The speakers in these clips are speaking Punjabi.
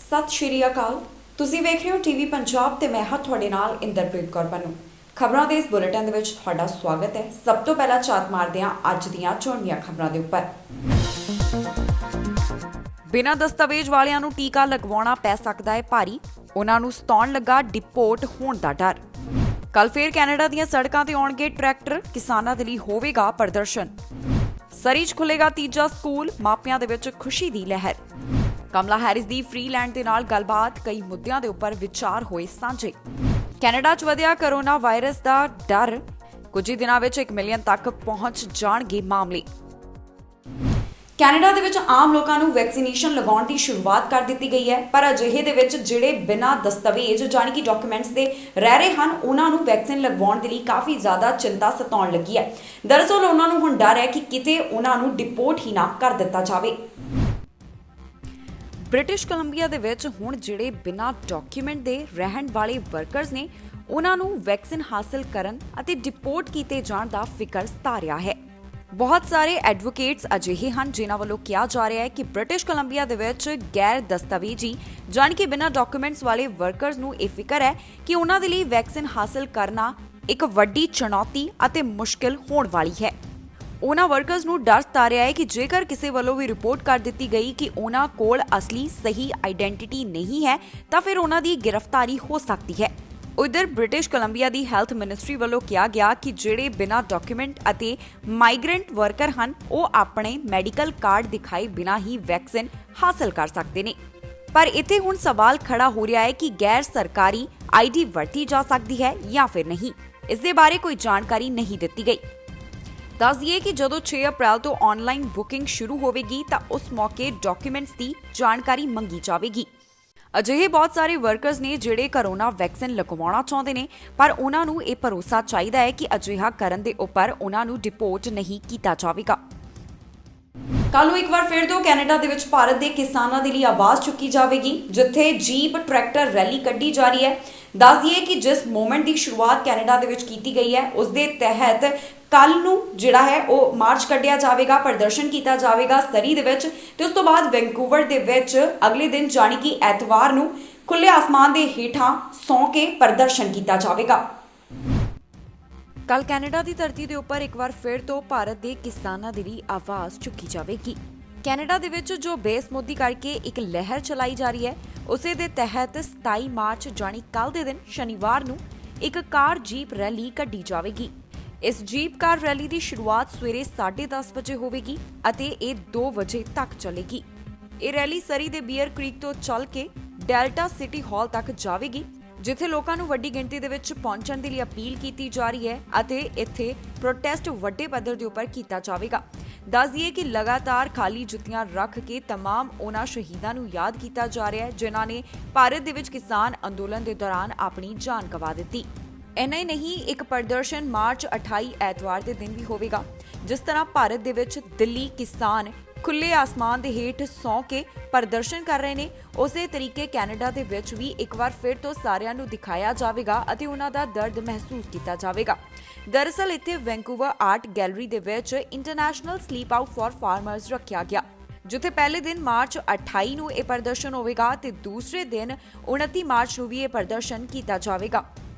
ਸਤਿ ਸ਼੍ਰੀ ਅਕਾਲ। ਤੁਸੀਂ ਵੇਖ ਰਹੇ ਹੋ ਟੀਵੀ ਪੰਜਾਬ ਤੇ ਮੈਂ ਹਾਂ ਤੁਹਾਡੇ ਨਾਲ ਇੰਦਰਪ੍ਰੀਤ ਕੌਰ ਬਨੂ। ਖਬਰਾਂ ਦੇ ਇਸ ਬੁਲੇਟਿਨ ਦੇ ਵਿੱਚ ਤੁਹਾਡਾ ਸਵਾਗਤ ਹੈ। ਸਭ ਤੋਂ ਪਹਿਲਾਂ ਝਾਤ ਮਾਰਦੇ ਹਾਂ ਅੱਜ ਦੀਆਂ ਚੋਣਵੀਆਂ ਖਬਰਾਂ ਦੇ ਉੱਪਰ। ਬਿਨਾਂ ਦਸਤਾਵੇਜ਼ ਵਾਲਿਆਂ ਨੂੰ ਟੀਕਾ ਲਗਵਾਉਣਾ ਪੈ ਸਕਦਾ ਹੈ ਭਾਰੀ, ਉਹਨਾਂ ਨੂੰ ਸਤਾਉਣ ਲੱਗਾ ਡਿਪੋਰਟ ਹੋਣ ਦਾ ਡਰ। ਕੱਲ ਫੇਰ ਕੈਨੇਡਾ ਦੀਆਂ ਸੜਕਾਂ ਤੇ ਆਉਣਗੇ ਟਰੈਕਟਰ, ਕਿਸਾਨਾਂ ਦੇ ਲਈ ਹੋਵੇਗਾ ਪ੍ਰਦਰਸ਼ਨ। ਸਰੀ 'ਚ ਖੁੱਲੇਗਾ ਤੀਜਾ ਸਕੂਲ, ਮਾਪਿਆਂ ਦੇ ਵਿੱਚ ਖੁਸ਼ੀ ਦੀ ਲਹਿਰ। ਕਮਲਾ ਹੈਰਿਸ ਦੀ ਫ੍ਰੀਲੈਂਡ ਦੇ ਨਾਲ ਗੱਲਬਾਤ, ਕਈ ਮੁੱਦਿਆਂ ਦੇ ਉੱਪਰ ਵਿਚਾਰ ਹੋਏ ਸਾਂਝੇ। ਕੈਨੇਡਾ 'ਚ ਵਧਿਆ ਕਰੋਨਾ ਵਾਇਰਸ ਦਾ ਡਰ, ਕੁਝ ਹੀ ਦਿਨਾਂ ਵਿੱਚ 1 ਮਿਲੀਅਨ ਤੱਕ ਪਹੁੰਚ ਜਾਣਗੇ ਮਾਮਲੇ। ਕੈਨੇਡਾ ਦੇ ਵਿੱਚ ਆਮ ਲੋਕਾਂ ਨੂੰ ਵੈਕਸੀਨੇਸ਼ਨ ਲਗਾਉਣ ਦੀ ਸ਼ੁਰੂਆਤ ਕਰ ਦਿੱਤੀ ਗਈ ਹੈ, ਪਰ ਅਜਿਹੇ ਦੇ ਵਿੱਚ ਜਿਹੜੇ ਬਿਨਾਂ ਦਸਤਾਵੇਜ਼ ਜਾਣੀ ਕਿ ਡਾਕੂਮੈਂਟਸ ਦੇ ਰਹਿ ਰਹੇ ਹਨ, ਉਹਨਾਂ ਨੂੰ ਵੈਕਸੀਨ ਲਗਵਾਉਣ ਦੇ ਲਈ ਕਾਫੀ ਜ਼ਿਆਦਾ ਚਿੰਤਾ ਸਤਾਉਣ ਲੱਗੀ ਹੈ। ਦਰਅਸਲ ਉਹਨਾਂ ਨੂੰ ਹੁਣ ਡਰ ਹੈ ਕਿ ਕਿਤੇ ਉਹਨਾਂ ਨੂੰ ਡਿਪੋਰਟ ਹੀ ਨਾ ਕਰ ਦਿੱਤਾ ਜਾਵੇ। ਬ੍ਰਿਟਿਸ਼ ਕੋਲੰਬੀਆ ਦੇ ਵਿੱਚ ਹੁਣ ਜਿਹੜੇ ਬਿਨਾਂ ਡਾਕੂਮੈਂਟ ਦੇ ਰਹਿਣ ਵਾਲੇ ਵਰਕਰਸ ਨੇ, ਉਹਨਾਂ ਨੂੰ ਵੈਕਸੀਨ ਹਾਸਲ ਕਰਨ ਅਤੇ ਡਿਪੋਰਟ ਕੀਤੇ ਜਾਣ ਦਾ ਫਿਕਰ ਸਤਾ ਰਿਹਾ ਹੈ। ਬਹੁਤ ਸਾਰੇ ਐਡਵੋਕੇਟਸ ਅਜਿਹੇ ਹਨ ਜਿਨ੍ਹਾਂ ਵੱਲੋਂ ਕਿਹਾ ਜਾ ਰਿਹਾ ਹੈ ਕਿ ਬ੍ਰਿਟਿਸ਼ ਕੋਲੰਬੀਆ ਦੇ ਵਿੱਚ ਗੈਰ ਦਸਤਾਵੇਜ਼ੀ ਜਾਣੀ ਕਿ ਬਿਨਾਂ ਡਾਕੂਮੈਂਟਸ ਵਾਲੇ ਵਰਕਰਸ ਨੂੰ ਇਹ ਫਿਕਰ ਹੈ ਕਿ ਉਹਨਾਂ ਦੇ ਲਈ ਵੈਕਸੀਨ ਹਾਸਲ ਕਰਨਾ ਇੱਕ ਵੱਡੀ ਚੁਣੌਤੀ ਅਤੇ ਮੁਸ਼ਕਿਲ ਹੋਣ ਵਾਲੀ ਹੈ। ਉਹਨਾਂ ਵਰਕਰਸ ਨੂੰ ਡਰ ਸਤਾ ਰਿਹਾ ਹੈ ਕਿ ਜੇਕਰ ਕਿਸੇ ਵੱਲੋਂ ਵੀ ਰਿਪੋਰਟ ਕਰ ਦਿੱਤੀ ਗਈ ਕਿ ਉਹਨਾਂ ਕੋਲ ਅਸਲੀ ਸਹੀ ਆਈਡੈਂਟੀਟੀ ਨਹੀਂ ਹੈ ਤਾਂ ਫਿਰ ਉਹਨਾਂ ਦੀ ਗ੍ਰਿਫਤਾਰੀ ਹੋ ਸਕਦੀ ਹੈ। ਉਧਰ ਬ੍ਰਿਟਿਸ਼ ਕੋਲੰਬੀਆ ਦੀ ਹੈਲਥ ਮਿਨਿਸਟਰੀ ਵੱਲੋਂ ਕਿਹਾ ਗਿਆ ਕਿ ਜਿਹੜੇ ਬਿਨਾਂ ਡਾਕੂਮੈਂਟ ਅਤੇ ਮਾਈਗ੍ਰੈਂਟ ਵਰਕਰ ਹਨ, ਉਹ ਆਪਣੇ ਮੈਡੀਕਲ ਕਾਰਡ ਦਿਖਾਏ ਬਿਨਾਂ ਹੀ ਵੈਕਸੀਨ ਹਾਸਲ ਕਰ ਸਕਦੇ ਨੇ। ਪਰ ਇੱਥੇ ਹੁਣ ਸਵਾਲ ਖੜਾ ਹੋ ਰਿਹਾ ਹੈ ਕਿ ਗੈਰ ਸਰਕਾਰੀ ਆਈਡੀ ਵਰਤੀ ਜਾ ਸਕਦੀ ਹੈ ਜਾਂ ਫਿਰ ਨਹੀਂ। ਇਸ ਦੇ ਬਾਰੇ ਕੋਈ ਜਾਣਕਾਰੀ ਨਹੀਂ ਦਿੱਤੀ ਗਈ। ਦੱਸ ਦਈਏ ਕਿ ਜਦੋਂ 6 ਅਪ੍ਰੈਲ ਤੋਂ ਆਨਲਾਈਨ ਬੁਕਿੰਗ ਸ਼ੁਰੂ ਹੋਵੇਗੀ ਤਾਂ ਉਸ ਮੌਕੇ ਡਾਕੂਮੈਂਟਸ ਦੀ ਜਾਣਕਾਰੀ ਮੰਗੀ ਜਾਵੇਗੀ। ਅਜਿਹੇ ਬਹੁਤ ਸਾਰੇ ਵਰਕਰਸ ਨੇ ਜਿਹੜੇ ਕਰੋਨਾ ਵੈਕਸੀਨ ਲਗਵਾਉਣਾ ਚਾਹੁੰਦੇ ਨੇ, ਪਰ ਉਹਨਾਂ ਨੂੰ ਇਹ ਭਰੋਸਾ ਚਾਹੀਦਾ ਹੈ ਕਿ ਅਜਿਹਾ ਕਰਨ ਦੇ ਉੱਪਰ ਉਹਨਾਂ ਨੂੰ ਡਿਪੋਰਟ ਨਹੀਂ ਕੀਤਾ ਜਾਵੇਗਾ। ਕੱਲ ਨੂੰ ਇੱਕ ਵਾਰ ਫਿਰ ਤੋਂ ਕੈਨੇਡਾ ਦੇ ਵਿੱਚ ਭਾਰਤ ਦੇ ਕਿਸਾਨਾਂ ਦੇ ਲਈ ਆਵਾਜ਼ ਚੁੱਕੀ ਜਾਵੇਗੀ, ਜਿੱਥੇ ਜੀਪ ਟਰੈਕਟਰ ਰੈਲੀ ਕੱਢੀ ਜਾ ਰਹੀ ਹੈ। ਦੱਸ ਦਈਏ ਕਿ ਜਿਸ ਮੂਵਮੈਂਟ ਦੀ ਸ਼ੁਰੂਆਤ ਕੈਨੇਡਾ ਦੇ ਵਿੱਚ ਕੀਤੀ ਗਈ ਹੈ, ਉਸ ਦੇ ਤਹਿਤ ਕੱਲ ਨੂੰ ਜਿਹੜਾ ਹੈ ਉਹ ਮਾਰਚ ਕੱਢਿਆ ਜਾਵੇਗਾ, ਪ੍ਰਦਰਸ਼ਨ ਕੀਤਾ ਜਾਵੇਗਾ ਸਰੀ ਦੇ ਵਿੱਚ, ਤੇ ਉਸ ਤੋਂ ਬਾਅਦ ਵੈਂਕੂਵਰ ਦੇ ਵਿੱਚ ਅਗਲੇ ਦਿਨ ਜਾਣੀ ਕਿ ਐਤਵਾਰ ਨੂੰ ਖੁੱਲੇ ਆਸਮਾਨ ਦੇ ਹੇਠਾਂ ਸੌਂ ਕੇ ਪ੍ਰਦਰਸ਼ਨ ਕੀਤਾ ਜਾਵੇਗਾ। ਕੱਲ ਕੈਨੇਡਾ ਦੀ ਧਰਤੀ ਦੇ ਉੱਪਰ ਇੱਕ ਵਾਰ ਫਿਰ ਤੋਂ ਭਾਰਤ ਦੇ ਕਿਸਾਨਾਂ ਦੇ ਲਈ ਆਵਾਜ਼ ਚੁੱਕੀ ਜਾਵੇਗੀ। ਕੈਨੇਡਾ ਦੇ ਵਿੱਚ ਜੋ ਬੇਸਮੋਦੀ ਕਰਕੇ ਇੱਕ ਲਹਿਰ ਚਲਾਈ ਜਾ ਰਹੀ ਹੈ, ਉਸੇ ਦੇ ਤਹਿਤ 27 ਮਾਰਚ ਜਾਣੀ ਕੱਲ ਦੇ ਦਿਨ ਸ਼ਨੀਵਾਰ ਨੂੰ ਇੱਕ ਕਾਰ ਜੀਪ ਰੈਲੀ ਕੱਢੀ ਜਾਵੇਗੀ। ਇਸ ਜੀਪ ਕਾਰ ਰੈਲੀ ਦੀ ਸ਼ੁਰੂਆਤ ਸਵੇਰੇ 10:30 ਵਜੇ ਹੋਵੇਗੀ ਅਤੇ ਇਹ 2 ਵਜੇ ਤੱਕ ਚੱਲੇਗੀ। ਇਹ ਰੈਲੀ ਸਰੀ ਦੇ ਬੀਅਰ ਕ੍ਰੀਕ ਤੋਂ ਚੱਲ ਕੇ ਡੈਲਟਾ ਸਿਟੀ ਹਾਲ ਤੱਕ ਜਾਵੇਗੀ, ਜਿੱਥੇ ਲੋਕਾਂ ਨੂੰ ਵੱਡੀ ਗਿਣਤੀ ਦੇ ਵਿੱਚ ਪਹੁੰਚਣ ਦੇ ਲਈ ਅਪੀਲ ਕੀਤੀ ਜਾ ਰਹੀ ਹੈ ਅਤੇ ਇੱਥੇ ਪ੍ਰੋਟੈਸਟ ਵੱਡੇ ਪੱਧਰ ਦੇ ਉੱਪਰ ਕੀਤਾ ਜਾਵੇਗਾ। ਦੱਸ ਦਈਏ ਕਿ ਲਗਾਤਾਰ ਖਾਲੀ ਜੁੱਤੀਆਂ ਰੱਖ ਕੇ ਤਮਾਮ ਉਹਨਾਂ ਸ਼ਹੀਦਾਂ ਨੂੰ ਯਾਦ ਕੀਤਾ ਜਾ ਰਿਹਾ ਹੈ ਜਿਨ੍ਹਾਂ ਨੇ ਭਾਰਤ ਦੇ ਵਿੱਚ ਕਿਸਾਨ ਅੰਦੋਲਨ ਦੇ ਦੌਰਾਨ ਆਪਣੀ ਜਾਨ ਗਵਾ ਦਿੱਤੀ। ਇੰਨਾ ਹੀ ਨਹੀਂ, ਇੱਕ ਪ੍ਰਦਰਸ਼ਨ ਮਾਰਚ 28 ਐਤਵਾਰ ਦੇ ਦਿਨ ਵੀ ਹੋਵੇਗਾ। ਜਿਸ ਤਰ੍ਹਾਂ ਭਾਰਤ ਦੇ ਵਿੱਚ ਦਿੱਲੀ ਕਿਸਾਨ ਖੁੱਲੇ ਆਸਮਾਨ ਦੇ ਹੇਠ ਸੌਂ ਕੇ ਪ੍ਰਦਰਸ਼ਨ ਕਰ ਰਹੇ ਨੇ, ਉਸੇ ਤਰੀਕੇ ਕੈਨੇਡਾ ਦੇ ਵਿੱਚ ਵੀ ਇੱਕ ਵਾਰ ਫਿਰ ਤੋਂ ਸਾਰਿਆਂ ਨੂੰ ਦਿਖਾਇਆ ਜਾਵੇਗਾ ਅਤੇ ਉਹਨਾਂ ਦਾ ਦਰਦ ਮਹਿਸੂਸ ਕੀਤਾ ਜਾਵੇਗਾ। ਦਰਅਸਲ ਇੱਥੇ ਵੈਂਕੂਵਰ ਆਰਟ ਗੈਲਰੀ ਦੇ ਵਿੱਚ international sleep out for farmers ਰੱਖਿਆ ਗਿਆ, ਜਿੱਥੇ ਪਹਿਲੇ ਦਿਨ ਮਾਰਚ 28 ਨੂੰ ਇਹ ਪ੍ਰਦਰਸ਼ਨ ਹੋਵੇਗਾ ਤੇ ਦੂਸਰੇ ਦਿਨ 29 ਮਾਰਚ ਨੂੰ ਵੀ ਇਹ ਪ੍ਰਦਰਸ਼ਨ ਕੀਤਾ ਜਾਵੇਗਾ।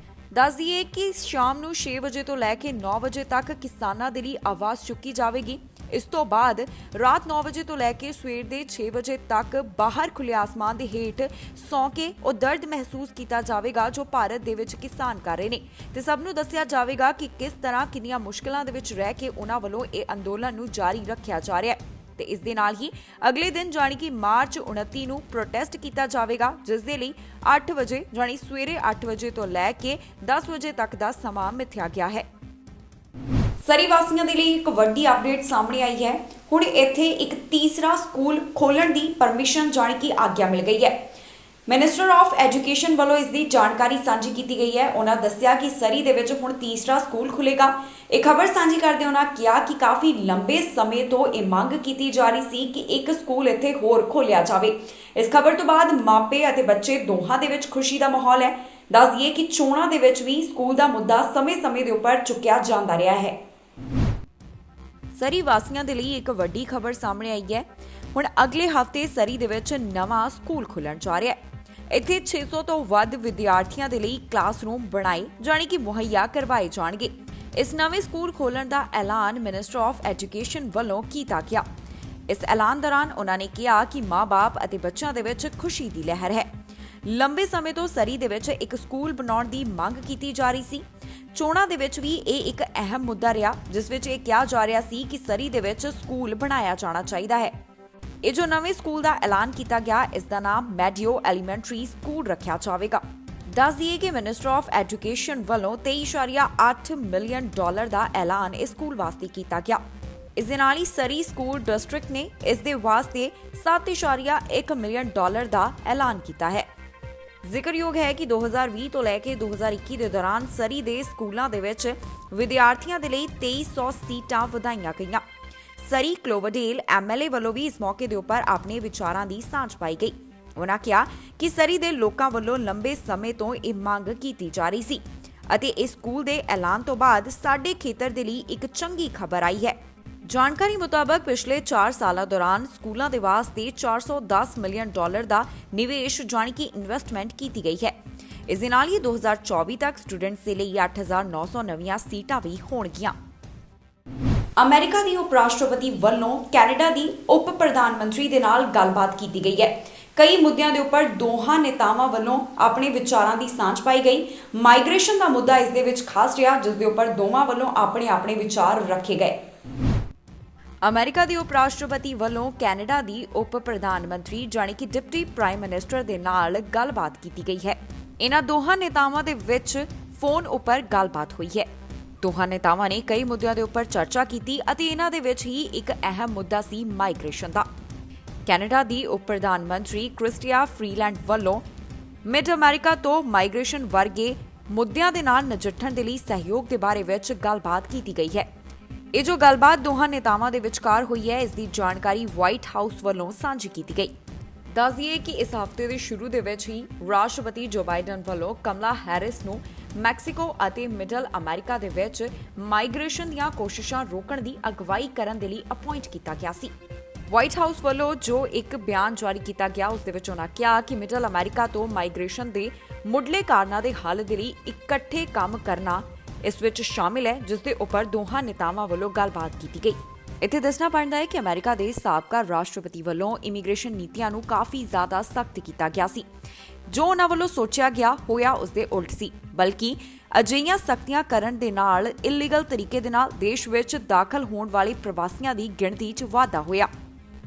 ਦੱਸ ਦਈਏ ਕਿ ਸ਼ਾਮ ਨੂੰ 6 ਵਜੇ ਤੋਂ ਲੈ ਕੇ 9 ਵਜੇ ਤੱਕ ਕਿਸਾਨਾਂ ਦੇ ਲਈ ਆਵਾਜ਼ ਚੁੱਕੀ ਜਾਵੇਗੀ। ਇਸ ਤੋਂ ਬਾਅਦ ਰਾਤ 9 ਵਜੇ ਤੋਂ ਲੈ ਕੇ ਸਵੇਰ ਦੇ 6 ਵਜੇ ਤੱਕ ਬਾਹਰ ਖੁੱਲੇ ਆਸਮਾਨ ਦੇ ਹੇਠ ਸੌਂ ਕੇ ਉਹ ਦਰਦ ਮਹਿਸੂਸ ਕੀਤਾ ਜਾਵੇਗਾ ਜੋ ਭਾਰਤ ਦੇ ਵਿੱਚ ਕਿਸਾਨ ਕਰ ਰਹੇ ਨੇ, ਤੇ ਸਭ ਨੂੰ ਦੱਸਿਆ ਜਾਵੇਗਾ ਕਿ ਕਿਸ ਤਰ੍ਹਾਂ ਕਿੰਨੀਆਂ ਮੁਸ਼ਕਲਾਂ ਦੇ ਵਿੱਚ ਰਹਿ ਕੇ ਉਹਨਾਂ ਵੱਲੋਂ ਇਹ ਅੰਦੋਲਨ ਨੂੰ ਜਾਰੀ ਰੱਖਿਆ ਜਾ ਰਿਹਾ ਹੈ। ਤੇ ਇਸ ਦੇ ਨਾਲ ਹੀ ਅਗਲੇ ਦਿਨ ਜਾਣੀ ਕਿ ਮਾਰਚ 29 ਨੂੰ ਪ੍ਰੋਟੈਸਟ ਕੀਤਾ ਜਾਵੇਗਾ, ਜਿਸ ਦੇ ਲਈ 8 ਵਜੇ ਜਾਣੀ ਸਵੇਰੇ 8 ਵਜੇ ਤੋਂ ਲੈ ਕੇ 10 ਵਜੇ ਤੱਕ ਦਾ ਸਮਾਂ ਮਿਥਿਆ ਗਿਆ ਹੈ। ਸਰੀ ਵਾਸੀਆਂ ਦੇ ਲਈ ਇੱਕ ਵੱਡੀ ਅਪਡੇਟ ਸਾਹਮਣੇ ਆਈ ਹੈ। ਹੁਣ ਇੱਥੇ ਇੱਕ ਤੀਸਰਾ ਸਕੂਲ ਖੋਲ੍ਹਣ ਦੀ ਪਰਮਿਸ਼ਨ ਜਾਣੀ ਕਿ ਆਗਿਆ ਮਿਲ ਗਈ ਹੈ। ਮਿਨਿਸਟਰ ਆਫ ਐਜੂਕੇਸ਼ਨ ਵੱਲੋਂ ਇਸ ਦੀ ਜਾਣਕਾਰੀ ਸਾਂਝੀ ਕੀਤੀ ਗਈ ਹੈ। ਉਹਨਾਂ ਦੱਸਿਆ ਕਿ ਸਰੀ ਦੇ ਵਿੱਚ ਹੁਣ ਤੀਸਰਾ ਸਕੂਲ ਖੁੱਲੇਗਾ। ਇਹ ਖਬਰ ਸਾਂਝੀ ਕਰਦੇ ਉਹਨਾਂ ਕਿਹਾ ਕਿ ਕਾਫੀ ਲੰਬੇ ਸਮੇਂ ਤੋਂ ਇਹ ਮੰਗ ਕੀਤੀ ਜਾ ਰਹੀ ਸੀ ਕਿ ਇੱਕ ਸਕੂਲ ਇੱਥੇ ਹੋਰ ਖੋਲ੍ਹਿਆ ਜਾਵੇ। ਇਸ ਖਬਰ ਤੋਂ ਬਾਅਦ ਮਾਪੇ ਅਤੇ ਬੱਚੇ ਦੋਹਾਂ ਦੇ ਵਿੱਚ ਖੁਸ਼ੀ ਦਾ ਮਾਹੌਲ ਹੈ। ਦੱਸ ਦਈਏ ਕਿ ਚੋਣਾਂ ਦੇ ਵਿੱਚ ਵੀ ਸਕੂਲ ਦਾ ਮੁੱਦਾ ਸਮੇਂ-ਸਮੇਂ ਦੇ ਉੱਪਰ ਚੁੱਕਿਆ ਜਾਂਦਾ ਰਿਹਾ ਹੈ। ਸਰੀ ਵਾਸੀਆਂ ਦੇ ਲਈ ਇੱਕ ਵੱਡੀ ਖਬਰ ਸਾਹਮਣੇ ਆਈ ਹੈ। ਹੁਣ ਅਗਲੇ ਹਫ਼ਤੇ ਸਰੀ ਦੇ ਵਿੱਚ ਨਵਾਂ ਸਕੂਲ ਖੁੱਲਣ ਜਾ ਰਿਹਾ ਹੈ। ਇੱਥੇ 600 ਤੋਂ ਵੱਧ ਵਿਦਿਆਰਥੀਆਂ ਦੇ ਲਈ ਕਲਾਸਰੂਮ ਬਣਾਏ ਜਾਣੀ ਕਿ ਮੁਹੱਈਆ ਕਰਵਾਏ ਜਾਣਗੇ। ਇਸ ਨਵੇਂ ਸਕੂਲ ਖੋਲਣ ਦਾ ਐਲਾਨ ਮਿਨਿਸਟਰ ਆਫ ਐਜੂਕੇਸ਼ਨ ਵੱਲੋਂ ਕੀਤਾ ਗਿਆ। ਇਸ ਐਲਾਨ ਦੌਰਾਨ ਉਹਨਾਂ ਨੇ ਕਿਹਾ ਕਿ ਮਾਂ-ਬਾਪ ਅਤੇ ਬੱਚਿਆਂ ਦੇ ਵਿੱਚ ਖੁਸ਼ੀ ਦੀ ਲਹਿਰ ਹੈ। ਲੰਬੇ ਸਮੇਂ ਤੋਂ ਸਰੀ ਦੇ ਵਿੱਚ ਇੱਕ ਸਕੂਲ ਬਣਾਉਣ ਦੀ ਮੰਗ ਕੀਤੀ ਜਾ ਰਹੀ ਸੀ। ਚੋਣਾਂ ਦੇ ਵਿੱਚ ਵੀ ਇਹ ਇੱਕ ਅਹਿਮ ਮੁੱਦਾ ਰਿਹਾ, ਜਿਸ ਵਿੱਚ ਇਹ ਕਿਹਾ ਜਾ ਰਿਹਾ ਸੀ ਕਿ ਸਰੀ ਦੇ ਵਿੱਚ ਸਕੂਲ ਬਣਾਇਆ ਜਾਣਾ ਚਾਹੀਦਾ ਹੈ। ਇਹ ਜੋ ਨਵੇਂ ਸਕੂਲ ਦਾ ਐਲਾਨ ਕੀਤਾ ਗਿਆ, ਇਸ ਦਾ ਨਾਮ ਮੈਡੀਓ ਐਲੀਮੈਂਟਰੀ ਸਕੂਲ ਰੱਖਿਆ ਜਾਵੇਗਾ। ਦੱਸ ਦਈਏ ਕਿ ਮਿਨਿਸਟਰ ਆਫ ਐਜੂਕੇਸ਼ਨ ਵੱਲੋਂ $23.8 ਮਿਲੀਅਨ ਦਾ ਐਲਾਨ ਇਸ ਸਕੂਲ ਵਾਸਤੇ ਕੀਤਾ ਗਿਆ। ਇਸ ਦੇ ਨਾਲ ਹੀ ਸਰੀ ਸਕੂਲ ਡਿਸਟ੍ਰਿਕਟ ਨੇ ਇਸ ਦੇ ਵਾਸਤੇ $7.1 ਮਿਲੀਅਨ ਦਾ ਐਲਾਨ ਕੀਤਾ ਹੈ। ਜ਼ਿਕਰਯੋਗ ਹੈ ਕਿ 2020 ਤੋਂ ਲੈ ਕੇ 2021 ਦੇ ਦੌਰਾਨ ਸਰੀ ਦੇ ਸਕੂਲਾਂ ਦੇ ਵਿੱਚ ਵਿਦਿਆਰਥੀਆਂ ਦੇ ਲਈ 2300 ਸੀਟਾਂ ਵਧਾਈਆਂ ਗਈਆਂ। ਸਰੀ ਕਲੋਵਰਡੇਲ ਐਮਐਲਏ ਵੱਲੋਂ ਵੀ ਇਸ ਮੌਕੇ ਦੇ ਉੱਪਰ ਆਪਣੇ ਵਿਚਾਰਾਂ ਦੀ ਸਾਂਝ ਪਾਈ ਗਈ। ਉਹਨਾਂ ਕਿਹਾ ਕਿ ਸਰੀ ਦੇ ਲੋਕਾਂ ਵੱਲੋਂ ਲੰਬੇ ਸਮੇਂ ਤੋਂ ਇਹ ਮੰਗ ਕੀਤੀ ਜਾ ਰਹੀ ਸੀ ਅਤੇ ਇਸ ਸਕੂਲ ਦੇ ਐਲਾਨ ਤੋਂ ਬਾਅਦ ਸਾਡੇ ਖੇਤਰ ਦੇ ਲਈ ਇੱਕ ਚੰਗੀ ਖਬਰ ਆਈ ਹੈ। ਜਾਣਕਾਰੀ ਮੁਤਾਬਕ ਪਿਛਲੇ 4 ਸਾਲਾਂ ਦੌਰਾਨ ਸਕੂਲਾਂ ਦੇ ਵਾਸਤੇ $410 ਮਿਲੀਅਨ ਦਾ ਨਿਵੇਸ਼ ਜਾਣੀ ਕਿ ਇਨਵੈਸਟਮੈਂਟ ਕੀਤੀ ਗਈ ਹੈ। ਇਸ ਦੇ ਨਾਲ ਹੀ 2024 ਤੱਕ ਸਟੂਡੈਂਟਸ ਦੇ ਲਈ 8,900 ਨਵੀਆਂ ਸੀਟਾਂ ਵੀ ਹੋਣਗੀਆਂ। ਅਮਰੀਕਾ ਦੀ ਉਪ ਰਾਸ਼ਟਰਪਤੀ ਵੱਲੋਂ ਕੈਨੇਡਾ ਦੀ ਉਪ ਪ੍ਰਧਾਨ ਮੰਤਰੀ ਦੇ ਨਾਲ ਗੱਲਬਾਤ ਕੀਤੀ ਗਈ ਹੈ। ਕਈ ਮੁੱਦਿਆਂ ਦੇ ਉੱਪਰ ਦੋਹਾਂ ਨੇਤਾਵਾਂ ਵੱਲੋਂ ਆਪਣੇ ਵਿਚਾਰਾਂ ਦੀ ਸਾਂਝ ਪਾਈ ਗਈ। ਮਾਈਗ੍ਰੇਸ਼ਨ ਦਾ ਮੁੱਦਾ ਇਸ ਦੇ ਵਿੱਚ ਖਾਸ ਰਿਹਾ, ਜਿਸ ਦੇ ਉੱਪਰ ਦੋਵਾਂ ਵੱਲੋਂ ਆਪਣੇ ਵਿਚਾਰ ਰੱਖੇ ਗਏ। ਅਮਰੀਕਾ ਦੀ ਉਪ ਰਾਸ਼ਟਰਪਤੀ ਵੱਲੋਂ ਕੈਨੇਡਾ ਦੀ ਉਪ ਪ੍ਰਧਾਨ ਮੰਤਰੀ ਜਾਣੀ ਕਿ ਡਿਪਟੀ ਪ੍ਰਾਈਮ ਮਿਨਿਸਟਰ ਦੇ ਨਾਲ ਗੱਲਬਾਤ ਕੀਤੀ ਗਈ ਹੈ। ਇਹਨਾਂ ਦੋਹਾਂ ਨੇਤਾਵਾਂ ਦੇ ਵਿੱਚ ਫੋਨ ਉੱਪਰ ਗੱਲਬਾਤ ਹੋਈ ਹੈ। ਦੋਹਾਂ ਨੇਤਾਵਾਂ ਨੇ ਕਈ ਮੁੱਦਿਆਂ ਦੇ ਉੱਪਰ ਚਰਚਾ ਕੀਤੀ ਅਤੇ ਇਹਨਾਂ ਦੇ ਵਿੱਚ ਹੀ ਇੱਕ ਅਹਿਮ ਮੁੱਦਾ ਸੀ ਮਾਈਗ੍ਰੇਸ਼ਨ ਦਾ। ਕੈਨੇਡਾ ਦੀ ਉਪ ਪ੍ਰਧਾਨ ਮੰਤਰੀ ਕ੍ਰਿਸਟੀਆ ਫਰੀਲੈਂਡ ਵੱਲੋਂ ਮਿਡ ਅਮਰੀਕਾ ਤੋਂ ਮਾਈਗ੍ਰੇਸ਼ਨ ਵਰਗੇ ਮੁੱਦਿਆਂ ਦੇ ਨਾਲ ਨਜਿੱਠਣ ਦੇ ਲਈ ਸਹਿਯੋਗ ਦੇ ਬਾਰੇ ਵਿੱਚ ਗੱਲਬਾਤ ਕੀਤੀ ਗਈ ਹੈ। ਇਹ ਜੋ ਗੱਲਬਾਤ ਦੋਹਾਂ ਨੇਤਾਵਾਂ ਦੇ ਵਿਚਕਾਰ ਹੋਈ ਹੈ, ਇਸ ਦੀ ਜਾਣਕਾਰੀ ਵਾਈਟ ਹਾਊਸ ਵੱਲੋਂ ਸਾਂਝੀ ਕੀਤੀ ਗਈ। ਦੱਸ ਦਈਏ ਕਿ ਇਸ ਹਫ਼ਤੇ ਦੇ ਸ਼ੁਰੂ ਦੇ ਵਿੱਚ ਹੀ ਰਾਸ਼ਟਰਪਤੀ ਜੋ ਬਾਈਡਨ ਵੱਲੋਂ ਕਮਲਾ ਹੈਰਿਸ ਨੂੰ ਮੈਕਸੀਕੋ ਅਤੇ ਮਿਡਲ ਅਮਰੀਕਾ ਦੇ ਵਿੱਚ ਮਾਈਗ੍ਰੇਸ਼ਨ ਦੀਆਂ ਕੋਸ਼ਿਸ਼ਾਂ ਰੋਕਣ ਦੀ ਅਗਵਾਈ ਕਰਨ ਦੇ ਲਈ ਅਪਾਇੰਟ ਕੀਤਾ ਗਿਆ ਸੀ। ਵਾਈਟ ਹਾਊਸ ਵੱਲੋਂ ਜੋ ਇੱਕ ਬਿਆਨ ਜਾਰੀ ਕੀਤਾ ਗਿਆ, ਉਸ ਦੇ ਵਿੱਚ ਉਹਨਾਂ ਕਿਹਾ ਕਿ ਮਿਡਲ ਅਮਰੀਕਾ ਤੋਂ ਮਾਈਗ੍ਰੇਸ਼ਨ ਦੇ ਮੁੱਢਲੇ ਕਾਰਨਾਂ ਦੇ ਹੱਲ ਦੇ ਲਈ ਇਕੱਠੇ ਕੰਮ ਕਰਨਾ ਇਸ ਵਿੱਚ ਸ਼ਾਮਿਲ ਹੈ, ਜਿਸ ਦੇ ਉੱਪਰ ਦੋਹਾਂ ਨੇਤਾਵਾਂ ਵੱਲੋਂ ਗੱਲਬਾਤ ਕੀਤੀ ਗਈ। ਇੱਥੇ ਦੱਸਣਾ ਪੈਂਦਾ ਹੈ ਕਿ ਅਮਰੀਕਾ ਦੇ ਸਾਬਕਾ ਰਾਸ਼ਟਰਪਤੀ ਵੱਲੋਂ ਇਮੀਗ੍ਰੇਸ਼ਨ ਨੀਤੀਆਂ ਨੂੰ ਕਾਫੀ ਜ਼ਿਆਦਾ ਸਖਤ ਕੀਤਾ ਗਿਆ ਸੀ। ਜੋ ਉਹਨਾਂ ਵੱਲੋਂ ਸੋਚਿਆ ਗਿਆ ਹੋਇਆ ਉਸ ਦੇ ਉਲਟ ਸੀ, ਬਲਕਿ ਅਜਿਹੀਆਂ ਸਖਤੀਆਂ ਕਰਨ ਦੇ ਨਾਲ ਇਲੀਗਲ ਤਰੀਕੇ ਦੇ ਨਾਲ ਦੇਸ਼ ਵਿੱਚ ਦਾਖਲ ਹੋਣ ਵਾਲੇ ਪ੍ਰਵਾਸੀਆਂ ਦੀ ਗਿਣਤੀ 'ਚ ਵਾਧਾ ਹੋਇਆ।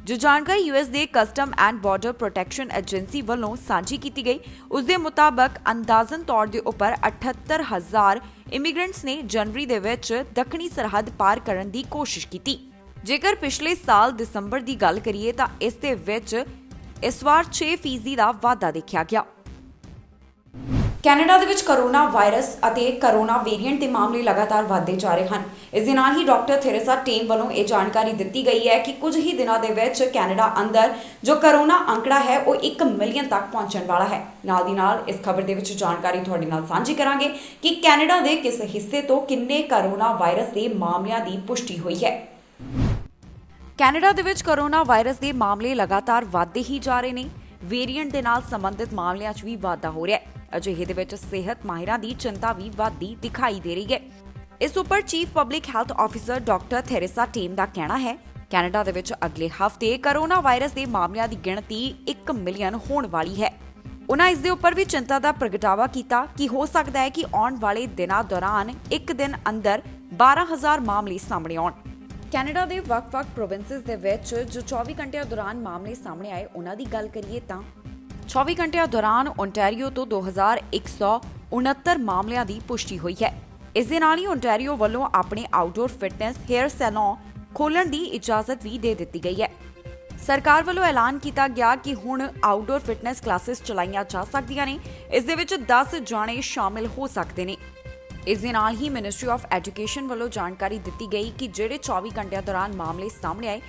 ਜੋ ਜਾਣਕਾਰੀ ਯੂਐਸ ਦੇ custom and border protection agency ਵੱਲੋਂ ਸਾਂਝੀ ਕੀਤੀ ਗਈ, ਉਸ ਦੇ ਮੁਤਾਬਕ ਅੰਦਾਜ਼ਨ ਤੌਰ ਦੇ ਉੱਪਰ 78,000 ਇਮੀਗ੍ਰੈਂਟਸ ਨੇ ਜਨਵਰੀ ਦੇ ਵਿੱਚ ਦੱਖਣੀ ਸਰਹੱਦ ਪਾਰ ਕਰਨ ਦੀ ਕੋਸ਼ਿਸ਼ ਕੀਤੀ। ਜੇਕਰ ਪਿਛਲੇ ਸਾਲ ਦਸੰਬਰ ਦੀ ਗੱਲ ਕਰੀਏ ਤਾਂ ਇਸ ਦੇ ਵਿੱਚ ਇਸ ਵਾਰ 6% ਦਾ ਵਾਧਾ ਦੇਖਿਆ ਗਿਆ। ਕੈਨੇਡਾ ਦੇ ਵਿੱਚ ਕਰੋਨਾ ਵਾਇਰਸ ਅਤੇ ਕਰੋਨਾ ਵੇਰੀਐਂਟ ਦੇ ਮਾਮਲੇ ਲਗਾਤਾਰ ਵਧਦੇ ਜਾ ਰਹੇ ਹਨ। ਇਸ ਦੇ ਨਾਲ ਹੀ ਡਾਕਟਰ ਥੈਰੇਸਾ ਟੇਮ ਵੱਲੋਂ ਇਹ ਜਾਣਕਾਰੀ ਦਿੱਤੀ ਗਈ ਹੈ ਕਿ ਕੁਝ ਹੀ ਦਿਨਾਂ ਦੇ ਵਿੱਚ ਕੈਨੇਡਾ ਅੰਦਰ ਜੋ ਕਰੋਨਾ ਅੰਕੜਾ ਹੈ ਉਹ 1 ਮਿਲੀਅਨ ਤੱਕ ਪਹੁੰਚਣ ਵਾਲਾ ਹੈ। ਨਾਲ ਦੀ ਨਾਲ ਇਸ ਖਬਰ ਦੇ ਵਿੱਚ ਜਾਣਕਾਰੀ ਤੁਹਾਡੇ ਨਾਲ ਸਾਂਝੀ ਕਰਾਂਗੇ ਕਿ ਕੈਨੇਡਾ ਦੇ ਕਿਸ ਹਿੱਸੇ ਤੋਂ ਕਿੰਨੇ ਕਰੋਨਾ ਵਾਇਰਸ ਦੇ ਮਾਮਲਿਆਂ ਦੀ ਪੁਸ਼ਟੀ ਹੋਈ ਹੈ। ਕੈਨੇਡਾ ਦੇ ਵਿੱਚ ਕਰੋਨਾ ਵਾਇਰਸ ਦੇ ਮਾਮਲੇ ਲਗਾਤਾਰ ਵਧਦੇ ਹੀ ਜਾ ਰਹੇ ਨੇ। ਵੇਰੀਐਂਟ ਦੇ ਨਾਲ ਸੰਬੰਧਿਤ ਮਾਮਲਿਆਂ 'ਚ ਵੀ ਵਾਧਾ ਹੋ ਰਿਹਾ ਹੈ। ਅਜਿਹੇ ਦੇ ਵਿੱਚ ਸਿਹਤ ਮਾਹਿਰਾਂ ਦੀ ਚਿੰਤਾ ਵੀ ਵਧਦੀ ਦਿਖਾਈ ਦੇ ਰਹੀ ਹੈ। ਇਸ ਉੱਪਰ chief public health officer doctor Theresa Tam ਦਾ ਕਹਿਣਾ ਹੈ, ਕੈਨੇਡਾ ਦੇ ਵਿੱਚ ਅਗਲੇ ਹਫ਼ਤੇ ਕਰੋਨਾ ਵਾਇਰਸ ਦੇ ਮਾਮਲਿਆਂ ਦੀ ਗਿਣਤੀ 1 ਮਿਲੀਅਨ ਹੋਣ ਵਾਲੀ ਹੈ। ਉਨ੍ਹਾਂ ਇਸ ਦੇ ਉੱਪਰ ਵੀ ਚਿੰਤਾ ਦਾ ਪ੍ਰਗਟਾਵਾ ਕੀਤਾ ਕਿ ਹੋ ਸਕਦਾ ਹੈ ਕਿ ਆਉਣ ਵਾਲੇ ਦਿਨਾਂ ਦੌਰਾਨ ਇੱਕ ਦਿਨ ਅੰਦਰ 12,000 ਮਾਮਲੇ ਸਾਹਮਣੇ ਆਉਣ। ਕੈਨੇਡਾ ਦੇ ਵੱਖ-ਵੱਖ ਪ੍ਰੋਵਿੰਸਸ ਦੇ ਵਿੱਚ ਜੋ 24 ਘੰਟਿਆਂ ਦੌਰਾਨ ਮਾਮਲੇ ਸਾਹਮਣੇ ਆਏ, ਉਹਨਾਂ ਦੀ ਗੱਲ ਕਰੀਏ ਤਾਂ 24 ਘੰਟਿਆਂ ਦੌਰਾਨ ਓਨਟਾਰੀਓ ਤੋਂ 2,169 ਮਾਮਲਿਆਂ ਦੀ ਪੁਸ਼ਟੀ ਹੋਈ ਹੈ। ਇਸ ਦੇ ਨਾਲ ਹੀ ਓਨਟਾਰੀਓ ਵੱਲੋਂ ਆਪਣੇ ਆਊਟਡੋਰ ਫਿਟਨੈਸ ਹੇਅਰ ਸੈਲੂਨ ਖੋਲ੍ਹਣ ਦੀ ਇਜਾਜ਼ਤ ਵੀ ਦੇ ਦਿੱਤੀ ਗਈ ਹੈ। ਸਰਕਾਰ ਵੱਲੋਂ ਐਲਾਨ ਕੀਤਾ ਗਿਆ ਕਿ ਹੁਣ ਆਊਟਡੋਰ ਫਿਟਨੈਸ ਕਲਾਸਿਸ ਚਲਾਈਆਂ ਜਾ ਸਕਦੀਆਂ ਨੇ। ਇਸ ਦੇ ਵਿੱਚ 10 ਜਾਣੇ ਸ਼ਾਮਿਲ ਹੋ ਸਕਦੇ ਨੇ। ਇਸ ਦੇ ਨਾਲ ਹੀ ਮਿਨਿਸਟਰੀ ਆਫ ਐਜੂਕੇਸ਼ਨ ਵੱਲੋਂ ਜਾਣਕਾਰੀ ਦਿੱਤੀ ਗਈ ਕਿ ਜਿਹੜੇ 24 ਘੰਟਿਆਂ ਦੌਰਾਨ ਮਾਮਲੇ ਸਾਹਮਣੇ ਆਏ,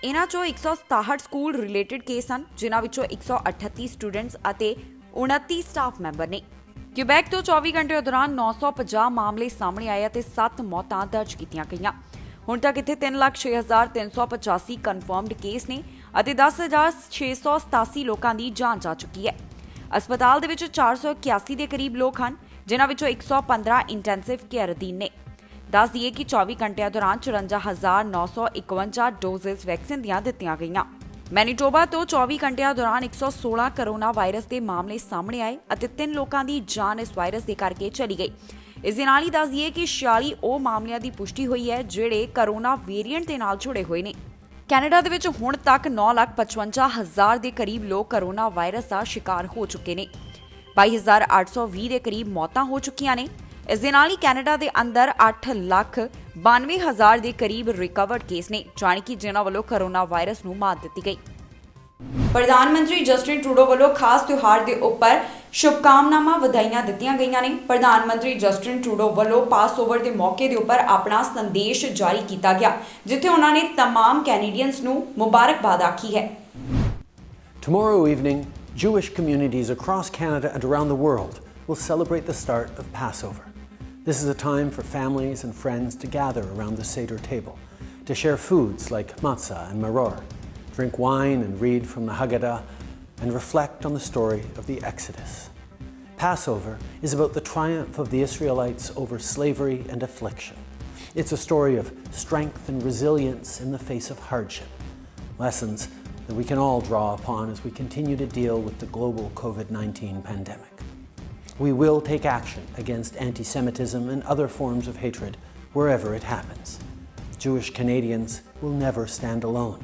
ਇਹਨਾਂ ਚੋਂ 167 ਸਕੂਲ ਰਿਲੇਟਡ ਕੇਸ ਹਨ, ਜਿਨ੍ਹਾਂ ਵਿੱਚੋਂ 138 ਸਟੂਡੈਂਟਸ ਅਤੇ 29 ਸਟਾਫ ਮੈਂਬਰ ਨੇ। ਕਿਊਬੈਕ ਤੋਂ 24 ਘੰਟਿਆਂ ਦੌਰਾਨ 950 ਮਾਮਲੇ ਸਾਹਮਣੇ ਆਏ ਅਤੇ 7 ਮੌਤਾਂ ਦਰਜ ਕੀਤੀਆਂ ਗਈਆਂ। ਹੁਣ ਤੱਕ ਇੱਥੇ 3,06,385 ਕਨਫਰਮਡ ਕੇਸ ਨੇ ਅਤੇ 10,687 ਲੋਕਾਂ ਦੀ ਜਾਨ ਜਾ ਚੁੱਕੀ ਹੈ। ਹਸਪਤਾਲ ਦੇ ਵਿੱਚ 481 ਦੇ ਕਰੀਬ ਲੋਕ ਹਨ, ਜਿਨ੍ਹਾਂ ਵਿੱਚੋਂ 115 ਇੰਟੈਂਸਿਵ ਕੇਅਰ ਅਧੀਨ ਨੇ। ਦੱਸ ਦਈਏ ਕਿ 24 ਘੰਟਿਆਂ ਦੌਰਾਨ 54,951 ਡੋਜ਼ਜ਼ ਵੈਕਸੀਨ ਦੀਆਂ ਦਿੱਤੀਆਂ ਗਈਆਂ। ਮੈਨੀਟੋਬਾ ਤੋਂ 24 ਘੰਟਿਆਂ ਦੌਰਾਨ 116 ਕਰੋਨਾ ਵਾਇਰਸ ਦੇ ਮਾਮਲੇ ਸਾਹਮਣੇ ਆਏ ਅਤੇ 3 ਲੋਕਾਂ ਦੀ ਜਾਨ ਇਸ ਵਾਇਰਸ ਦੇ ਕਰਕੇ ਚਲੀ ਗਈ। ਇਸ ਦੇ ਨਾਲ ਹੀ ਦੱਸ ਦਈਏ ਕਿ 46 ਉਹ ਮਾਮਲਿਆਂ ਦੀ ਪੁਸ਼ਟੀ ਹੋਈ ਹੈ ਜਿਹੜੇ ਕਰੋਨਾ ਵੇਰੀਐਂਟ ਦੇ ਨਾਲ ਜੁੜੇ ਹੋਏ ਨੇ। ਕੈਨੇਡਾ ਦੇ ਵਿੱਚ ਹੁਣ ਤੱਕ 9,55,000 ਦੇ ਕਰੀਬ ਲੋਕ ਕਰੋਨਾ ਵਾਇਰਸ ਦਾ ਸ਼ਿਕਾਰ ਹੋ ਚੁੱਕੇ ਨੇ। 22,820 ਦੇ ਕਰੀਬ ਮੌਤਾਂ ਹੋ ਚੁੱਕੀਆਂ ਨੇ। ਇਸ ਦੇ ਨਾਲ ਹੀ ਕੈਨੇਡਾ ਦੇ ਅੰਦਰ 8,92,000 ਦੇ ਕਰੀਬ ਰਿਕਵਰਡ ਕੇਸ ਨੇ, ਜਾਣੀ ਕਿ ਜਿਨ੍ਹਾਂ ਵੱਲੋਂ ਕਰੋਨਾ ਵਾਇਰਸ ਨੂੰ ਮਾਤ ਦਿੱਤੀ ਗਈ। ਪ੍ਰਧਾਨ ਮੰਤਰੀ ਜਸਟਿਨ ਟਰੂਡੋ ਵੱਲੋਂ ਖਾਸ ਤਿਉਹਾਰ ਦੇ ਉੱਪਰ ਸ਼ੁਭਕਾਮਨਾਵਾਂ ਵਧਾਈਆਂ ਦਿੱਤੀਆਂ ਗਈਆਂ ਨੇ। ਪ੍ਰਧਾਨ ਮੰਤਰੀ ਜਸਟਿਨ ਟਰੂਡੋ ਵੱਲੋਂ ਪਾਸਓਵਰ ਦੇ ਮੌਕੇ ਦੇ ਉੱਪਰ ਆਪਣਾ ਸੰਦੇਸ਼ ਜਾਰੀ ਕੀਤਾ ਗਿਆ, ਜਿੱਥੇ ਉਹਨਾਂ ਨੇ तमाम ਕੈਨੇਡੀਅਨਸ ਨੂੰ ਮੁਬਾਰਕਬਾਦ ਆਖੀ ਹੈ। Tomorrow evening, Jewish communities across Canada and around the world will celebrate the start of Passover. This is a time for families and friends to gather around the Seder table, to share foods like matzah and maror, drink wine and read from the Haggadah, and reflect on the story of the Exodus. Passover is about the triumph of the Israelites over slavery and affliction. It's a story of strength and resilience in the face of hardship, lessons that we can all draw upon as we continue to deal with the global COVID-19 pandemic. We will take action against anti-Semitism and other forms of hatred wherever it happens. Jewish Canadians will never stand alone.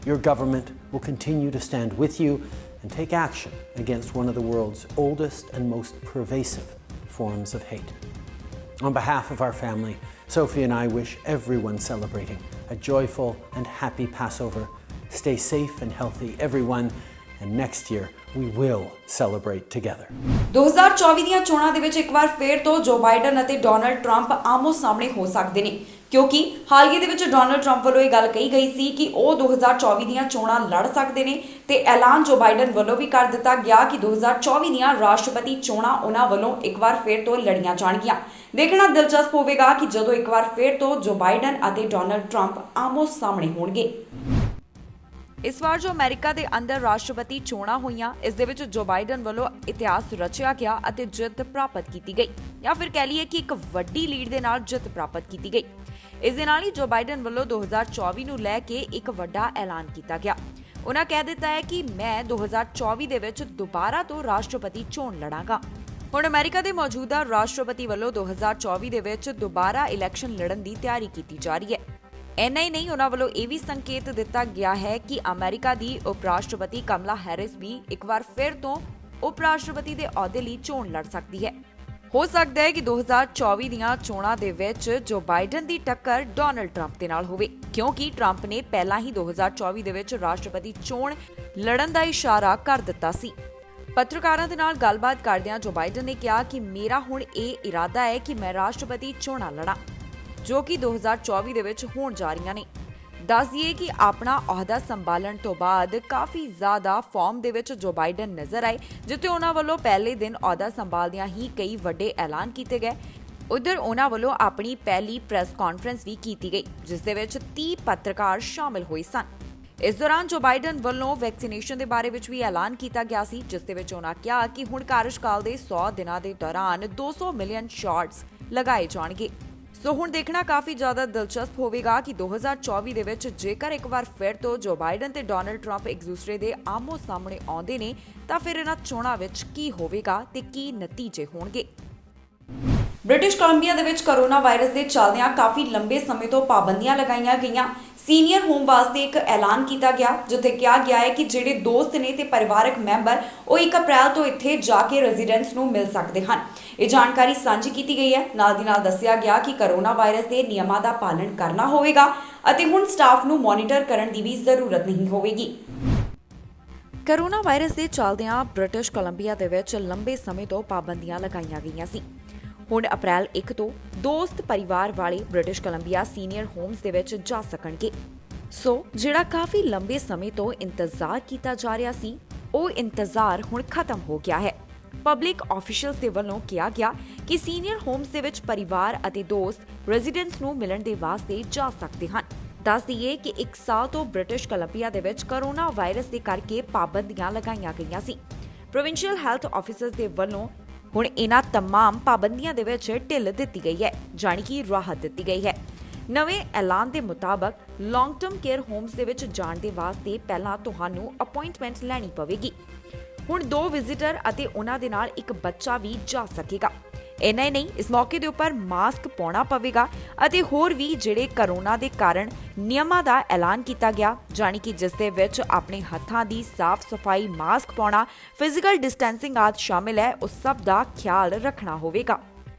Your government will continue to stand with you and take action against one of the world's oldest and most pervasive forms of hate. On behalf of our family, Sophie and I wish everyone celebrating a joyful and happy Passover. Stay safe and healthy, everyone, and next year we will celebrate together. 2024 ਦੀਆਂ ਚੋਣਾਂ ਦੇ ਵਿੱਚ ਇੱਕ ਵਾਰ ਫੇਰ ਤੋਂ ਜੋ ਬਾਈਡਨ ਅਤੇ ਡੋਨਲਡ ਟਰੰਪ ਆਮੋ ਸਾਹਮਣੇ ਹੋ ਸਕਦੇ ਨੇ, ਕਿਉਂਕਿ ਹਾਲ ਹੀ ਦੇ ਵਿੱਚ ਡੋਨਲਡ ਟਰੰਪ ਵੱਲੋਂ ਇਹ ਗੱਲ ਕਹੀ ਗਈ ਸੀ ਕਿ ਉਹ 2024 ਦੀਆਂ ਚੋਣਾਂ ਲੜ ਸਕਦੇ ਨੇ ਤੇ ਐਲਾਨ ਜੋ ਬਾਈਡਨ ਵੱਲੋਂ ਵੀ ਕਰ ਦਿੱਤਾ ਗਿਆ ਕਿ 2024 ਦੀਆਂ ਰਾਸ਼ਟਰਪਤੀ ਚੋਣਾਂ ਉਹਨਾਂ ਵੱਲੋਂ ਇੱਕ ਵਾਰ ਫੇਰ ਤੋਂ ਲੜੀਆਂ ਜਾਣਗੀਆਂ। ਦੇਖਣਾ ਦਿਲਚਸਪ ਹੋਵੇਗਾ ਕਿ ਜਦੋਂ ਇੱਕ ਵਾਰ ਫੇਰ ਤੋਂ ਜੋ ਬਾਈਡਨ ਅਤੇ ਡੋਨਲਡ ਟਰੰਪ ਆਮੋ ਸਾਹਮਣੇ ਹੋਣਗੇ। ਇਸ ਵਾਰ ਜੋ ਅਮਰੀਕਾ ਦੇ ਅੰਦਰ ਰਾਸ਼ਟਰਪਤੀ ਚੋਣਾਂ ਹੋਈਆਂ, ਇਸ ਦੇ ਵਿੱਚ ਜੋ ਬਾਈਡਨ ਵੱਲੋਂ ਇਤਿਹਾਸ ਰਚਿਆ ਗਿਆ ਅਤੇ ਜਿੱਤ ਪ੍ਰਾਪਤ ਕੀਤੀ ਗਈ, ਜਾਂ ਫਿਰ ਕਹਿ ਲਈਏ ਕਿ ਇੱਕ ਵੱਡੀ ਲੀਡ ਦੇ ਨਾਲ ਜਿੱਤ ਪ੍ਰਾਪਤ ਕੀਤੀ ਗਈ। ਇਸ ਦੇ ਨਾਲ ਹੀ ਜੋ ਬਾਈਡਨ ਵੱਲੋਂ 2024 ਨੂੰ ਲੈ ਕੇ ਇੱਕ ਵੱਡਾ ਐਲਾਨ ਕੀਤਾ ਗਿਆ। ਉਹਨਾਂ ਕਹਿ ਦਿੱਤਾ ਹੈ ਕਿ ਮੈਂ 2024 ਦੇ ਵਿੱਚ ਦੁਬਾਰਾ ਤੋਂ ਰਾਸ਼ਟਰਪਤੀ ਚੋਣ ਲੜਾਂਗਾ। ਹੁਣ ਅਮਰੀਕਾ ਦੇ ਮੌਜੂਦਾ ਰਾਸ਼ਟਰਪਤੀ ਵੱਲੋਂ 2024 ਦੇ ਵਿੱਚ ਦੁਬਾਰਾ ਇਲੈਕਸ਼ਨ ਲੜਨ ਦੀ ਤਿਆਰੀ ਕੀਤੀ ਜਾ ਰਹੀ ਹੈ। ਇੰਨਾ ਹੀ ਨਹੀਂ, ਉਹਨਾਂ ਵੱਲੋਂ ਇਹ ਵੀ ਸੰਕੇਤ ਦਿੱਤਾ ਗਿਆ ਹੈ ਕਿ ਅਮਰੀਕਾ ਦੀ ਉਪ ਰਾਸ਼ਟਰਪਤੀ ਕਮਲਾ ਹੈਰਿਸ ਵੀ ਇੱਕ ਵਾਰ ਫਿਰ ਤੋਂ ਉਪ ਰਾਸ਼ਟਰਪਤੀ ਦੇ ਅਹੁਦੇ ਲਈ ਚੋਣ ਲੜ ਸਕਦੀ ਹੈ। ਹੋ ਸਕਦਾ ਹੈ ਕਿ 2024 ਦੀਆਂ ਚੋਣਾਂ ਦੇ ਵਿੱਚ ਜੋ ਬਾਈਡਨ ਦੀ ਟੱਕਰ ਡੋਨਲਡ ਟਰੰਪ ਦੇ ਨਾਲ ਹੋਵੇ, ਕਿਉਂਕਿ ਟਰੰਪ ਨੇ ਪਹਿਲਾਂ ਹੀ 2024 ਦੇ ਵਿੱਚ ਰਾਸ਼ਟਰਪਤੀ ਚੋਣ ਲੜਨ ਦਾ ਇਸ਼ਾਰਾ ਕਰ ਦਿੱਤਾ ਸੀ। ਪੱਤਰਕਾਰਾਂ ਦੇ ਨਾਲ ਗੱਲਬਾਤ ਕਰਦਿਆਂ ਜੋ ਬਾਈਡਨ ਨੇ ਕਿਹਾ ਕਿ ਮੇਰਾ ਹੁਣ ਇਹ ਇਰਾਦਾ ਹੈ ਕਿ ਮੈਂ ਰਾਸ਼ਟਰਪਤੀ ਚੋਣਾਂ ਲੜਾਂ, ਜੋ ਕਿ 2024 ਦੇ ਵਿੱਚ ਹੋਣ ਜਾ ਰਹੀਆਂ ਨੇ। ਦੱਸ ਦਈਏ ਕਿ ਆਪਣਾ ਅਹੁਦਾ ਸੰਭਾਲਣ ਤੋਂ ਬਾਅਦ ਕਾਫੀ ਜ਼ਿਆਦਾ ਫਾਰਮ ਦੇ ਵਿੱਚ ਜੋ ਬਾਈਡਨ ਨਜ਼ਰ ਆਏ, ਜਿੱਥੇ ਉਹਨਾਂ ਵੱਲੋਂ ਪਹਿਲੇ ਦਿਨ ਅਹੁਦਾ ਸੰਭਾਲਦਿਆਂ ਹੀ ਕਈ ਵੱਡੇ ਐਲਾਨ ਕੀਤੇ ਗਏ। ਉਧਰ ਉਹਨਾਂ ਵੱਲੋਂ ਆਪਣੀ ਪਹਿਲੀ ਪ੍ਰੈਸ ਕਾਨਫਰੰਸ ਵੀ ਕੀਤੀ ਗਈ, ਜਿਸ ਦੇ ਵਿੱਚ 30 ਪੱਤਰਕਾਰ ਸ਼ਾਮਿਲ ਹੋਏ ਸਨ। ਇਸ ਦੌਰਾਨ ਜੋ ਬਾਈਡਨ ਵੱਲੋਂ ਵੈਕਸੀਨੇਸ਼ਨ ਦੇ ਬਾਰੇ ਵਿੱਚ ਵੀ ਐਲਾਨ ਕੀਤਾ ਗਿਆ ਸੀ, ਜਿਸ ਦੇ ਵਿੱਚ ਉਹਨਾਂ ਕਿਹਾ ਕਿ ਹੁਣ ਕਾਰਜਕਾਲ ਦੇ 100 ਦਿਨਾਂ ਦੇ ਦੌਰਾਨ 200 ਮਿਲੀਅਨ ਸ਼ਾਟਸ ਲਗਾਏ ਜਾਣਗੇ। ਸੋ ਹੁਣ ਦੇਖਣਾ ਕਾਫੀ ਜ਼ਿਆਦਾ ਦਿਲਚਸਪ ਹੋਵੇਗਾ ਕਿ 2024 ਦੇ ਵਿੱਚ ਜੇਕਰ ਇੱਕ ਵਾਰ ਫਿਰ ਤੋਂ ਜੋ ਬਾਈਡਨ ਤੇ ਡੋਨਲਡ ਟਰੰਪ ਇੱਕ ਦੂਸਰੇ ਦੇ ਆਮੋ ਸਾਹਮਣੇ ਆਉਂਦੇ ਨੇ, ਤਾਂ ਫਿਰ ਇਹਨਾਂ ਚੋਣਾਂ ਵਿੱਚ ਕੀ ਹੋਵੇਗਾ ਤੇ ਕੀ ਨਤੀਜੇ ਹੋਣਗੇ। ਬ੍ਰਿਟਿਸ਼ ਕੋਲੰਬੀਆ ਦੇ ਵਿੱਚ ਕਰੋਨਾ ਵਾਇਰਸ ਦੇ ਚੱਲਦਿਆਂ ਕਾਫੀ ਲੰਬੇ ਸਮੇਂ ਤੋਂ ਪਾਬੰਦੀਆਂ ਲਗਾਈਆਂ ਗਈਆਂ। ਸੀਨੀਅਰ ਹੋਮ ਵਾਸਤੇ ਇੱਕ ਐਲਾਨ ਕੀਤਾ ਗਿਆ, ਜਿੱਥੇ ਕਿਹਾ ਗਿਆ ਹੈ ਕਿ ਜਿਹੜੇ ਦੋਸਤ ਨੇ ਤੇ ਪਰਿਵਾਰਕ ਮੈਂਬਰ ਉਹ 1 ਅਪ੍ਰੈਲ ਤੋਂ ਇੱਥੇ ਜਾ ਕੇ ਰੈਜ਼ੀਡੈਂਟਸ ਨੂੰ ਮਿਲ ਸਕਦੇ ਹਨ। ਇਹ ਜਾਣਕਾਰੀ ਸਾਂਝੀ ਕੀਤੀ ਗਈ ਹੈ। ਨਾਲ ਦੀ ਨਾਲ ਦੱਸਿਆ ਗਿਆ ਕਿ ਕਰੋਨਾ ਵਾਇਰਸ ਦੇ ਨਿਯਮਾਂ ਦਾ ਪਾਲਣ ਕਰਨਾ ਹੋਵੇਗਾ ਅਤੇ ਹੁਣ ਸਟਾਫ ਨੂੰ ਮੋਨੀਟਰ ਕਰਨ ਦੀ ਵੀ ਜ਼ਰੂਰਤ ਨਹੀਂ ਹੋਵੇਗੀ। ਕਰੋਨਾ ਵਾਇਰਸ ਦੇ ਚੱਲਦਿਆਂ ਬ੍ਰਿਟਿਸ਼ ਕੋਲੰਬੀਆ ਦੇ ਵਿੱਚ ਲੰਬੇ ਸਮੇਂ ਤੋਂ ਪਾਬੰਦੀਆਂ ਲਗਾਈਆਂ ਗਈਆਂ ਸੀ। ਹੁਣ ਅਪ੍ਰੈਲ 1 ਤੋਂ ਦੋਸਤ ਪਰਿਵਾਰ ਵਾਲੇ ਬ੍ਰਿਟਿਸ਼ ਕੋਲੰਬੀਆ ਸੀਨੀਅਰ ਹੋਮਸ ਦੇ ਵਿੱਚ ਜਾ ਸਕਣਗੇ। ਸੋ ਜਿਹੜਾ ਕਾਫੀ ਲੰਬੇ ਸਮੇਂ ਤੋਂ ਇੰਤਜ਼ਾਰ ਕੀਤਾ ਜਾ ਰਿਹਾ ਸੀ, ਉਹ ਇੰਤਜ਼ਾਰ ਹੁਣ ਖਤਮ ਹੋ ਗਿਆ ਹੈ। ਪਬਲਿਕ ਆਫੀਸ਼ੀਅਲਸ ਦੇ ਵੱਲੋਂ ਕਿਹਾ ਗਿਆ ਕਿ ਸੀਨੀਅਰ ਹੋਮਸ ਦੇ ਵਿੱਚ ਪਰਿਵਾਰ ਅਤੇ ਦੋਸਤ ਰੈਜ਼ੀਡੈਂਟਸ ਨੂੰ ਮਿਲਣ ਦੇ ਵਾਸਤੇ ਜਾ ਸਕਦੇ ਹਨ। ਦੱਸ ਦਈਏ ਕਿ 1 ਸਾਲ ਤੋਂ ਬ੍ਰਿਟਿਸ਼ ਕੋਲੰਬੀਆ ਦੇ ਵਿੱਚ ਕੋਰੋਨਾ ਵਾਇਰਸ ਦੇ ਕਰਕੇ ਪਾਬੰਦੀਆਂ ਲਗਾਈਆਂ ਗਈਆਂ ਸੀ। ਪ੍ਰੋਵਿੰਸ਼ੀਅਲ ਹੈਲਥ ਆਫਿਸਰਸ ਦੇ ਵੱਲੋਂ ਹੁਣ ਇਹਨਾਂ तमाम ਪਾਬੰਦੀਆਂ ਦੇ ਵਿੱਚ ਢਿੱਲ ਦਿੱਤੀ ਗਈ ਹੈ, ਜਾਣੀ ਕਿ ਰਾਹਤ ਦਿੱਤੀ ਗਈ ਹੈ। ਨਵੇਂ ਐਲਾਨ ਦੇ ਮੁਤਾਬਕ ਲੌਂਗ ਟਰਮ ਕੇਅਰ ਹੋਮਸ ਦੇ ਵਿੱਚ ਜਾਣ ਦੇ ਵਾਸਤੇ ਪਹਿਲਾਂ ਤੁਹਾਨੂੰ ਅਪਾਇੰਟਮੈਂਟ ਲੈਣੀ ਪਵੇਗੀ। ਹੁਣ 2 ਵਿਜ਼ਿਟਰ ਅਤੇ ਉਹਨਾਂ ਦੇ ਨਾਲ ਇੱਕ ਬੱਚਾ ਵੀ ਜਾ ਸਕੇਗਾ। ਇੰਨਾ ਹੀ ਨਹੀਂ, ਇਸ ਮੌਕੇ ਦੇ ਉੱਪਰ ਮਾਸਕ ਪਾਉਣਾ ਪਵੇਗਾ ਅਤੇ ਹੋਰ ਵੀ ਜਿਹੜੇ ਕੋਰੋਨਾ ਦੇ ਕਾਰਨ ਨਿਯਮਾਂ ਦਾ ਐਲਾਨ ਕੀਤਾ ਗਿਆ, ਜਾਣੀ ਕਿ ਜਿਸ ਦੇ ਵਿੱਚ ਆਪਣੇ ਹੱਥਾਂ ਦੀ ਸਾਫ਼ ਸਫਾਈ, ਮਾਸਕ ਪਾਉਣਾ, ਫਿਜ਼ੀਕਲ ਡਿਸਟੈਂਸਿੰਗ ਆਦਿ ਸ਼ਾਮਿਲ ਹੈ, ਉਸ ਸਭ ਦਾ ਖਿਆਲ ਰੱਖਣਾ ਹੋਵੇਗਾ।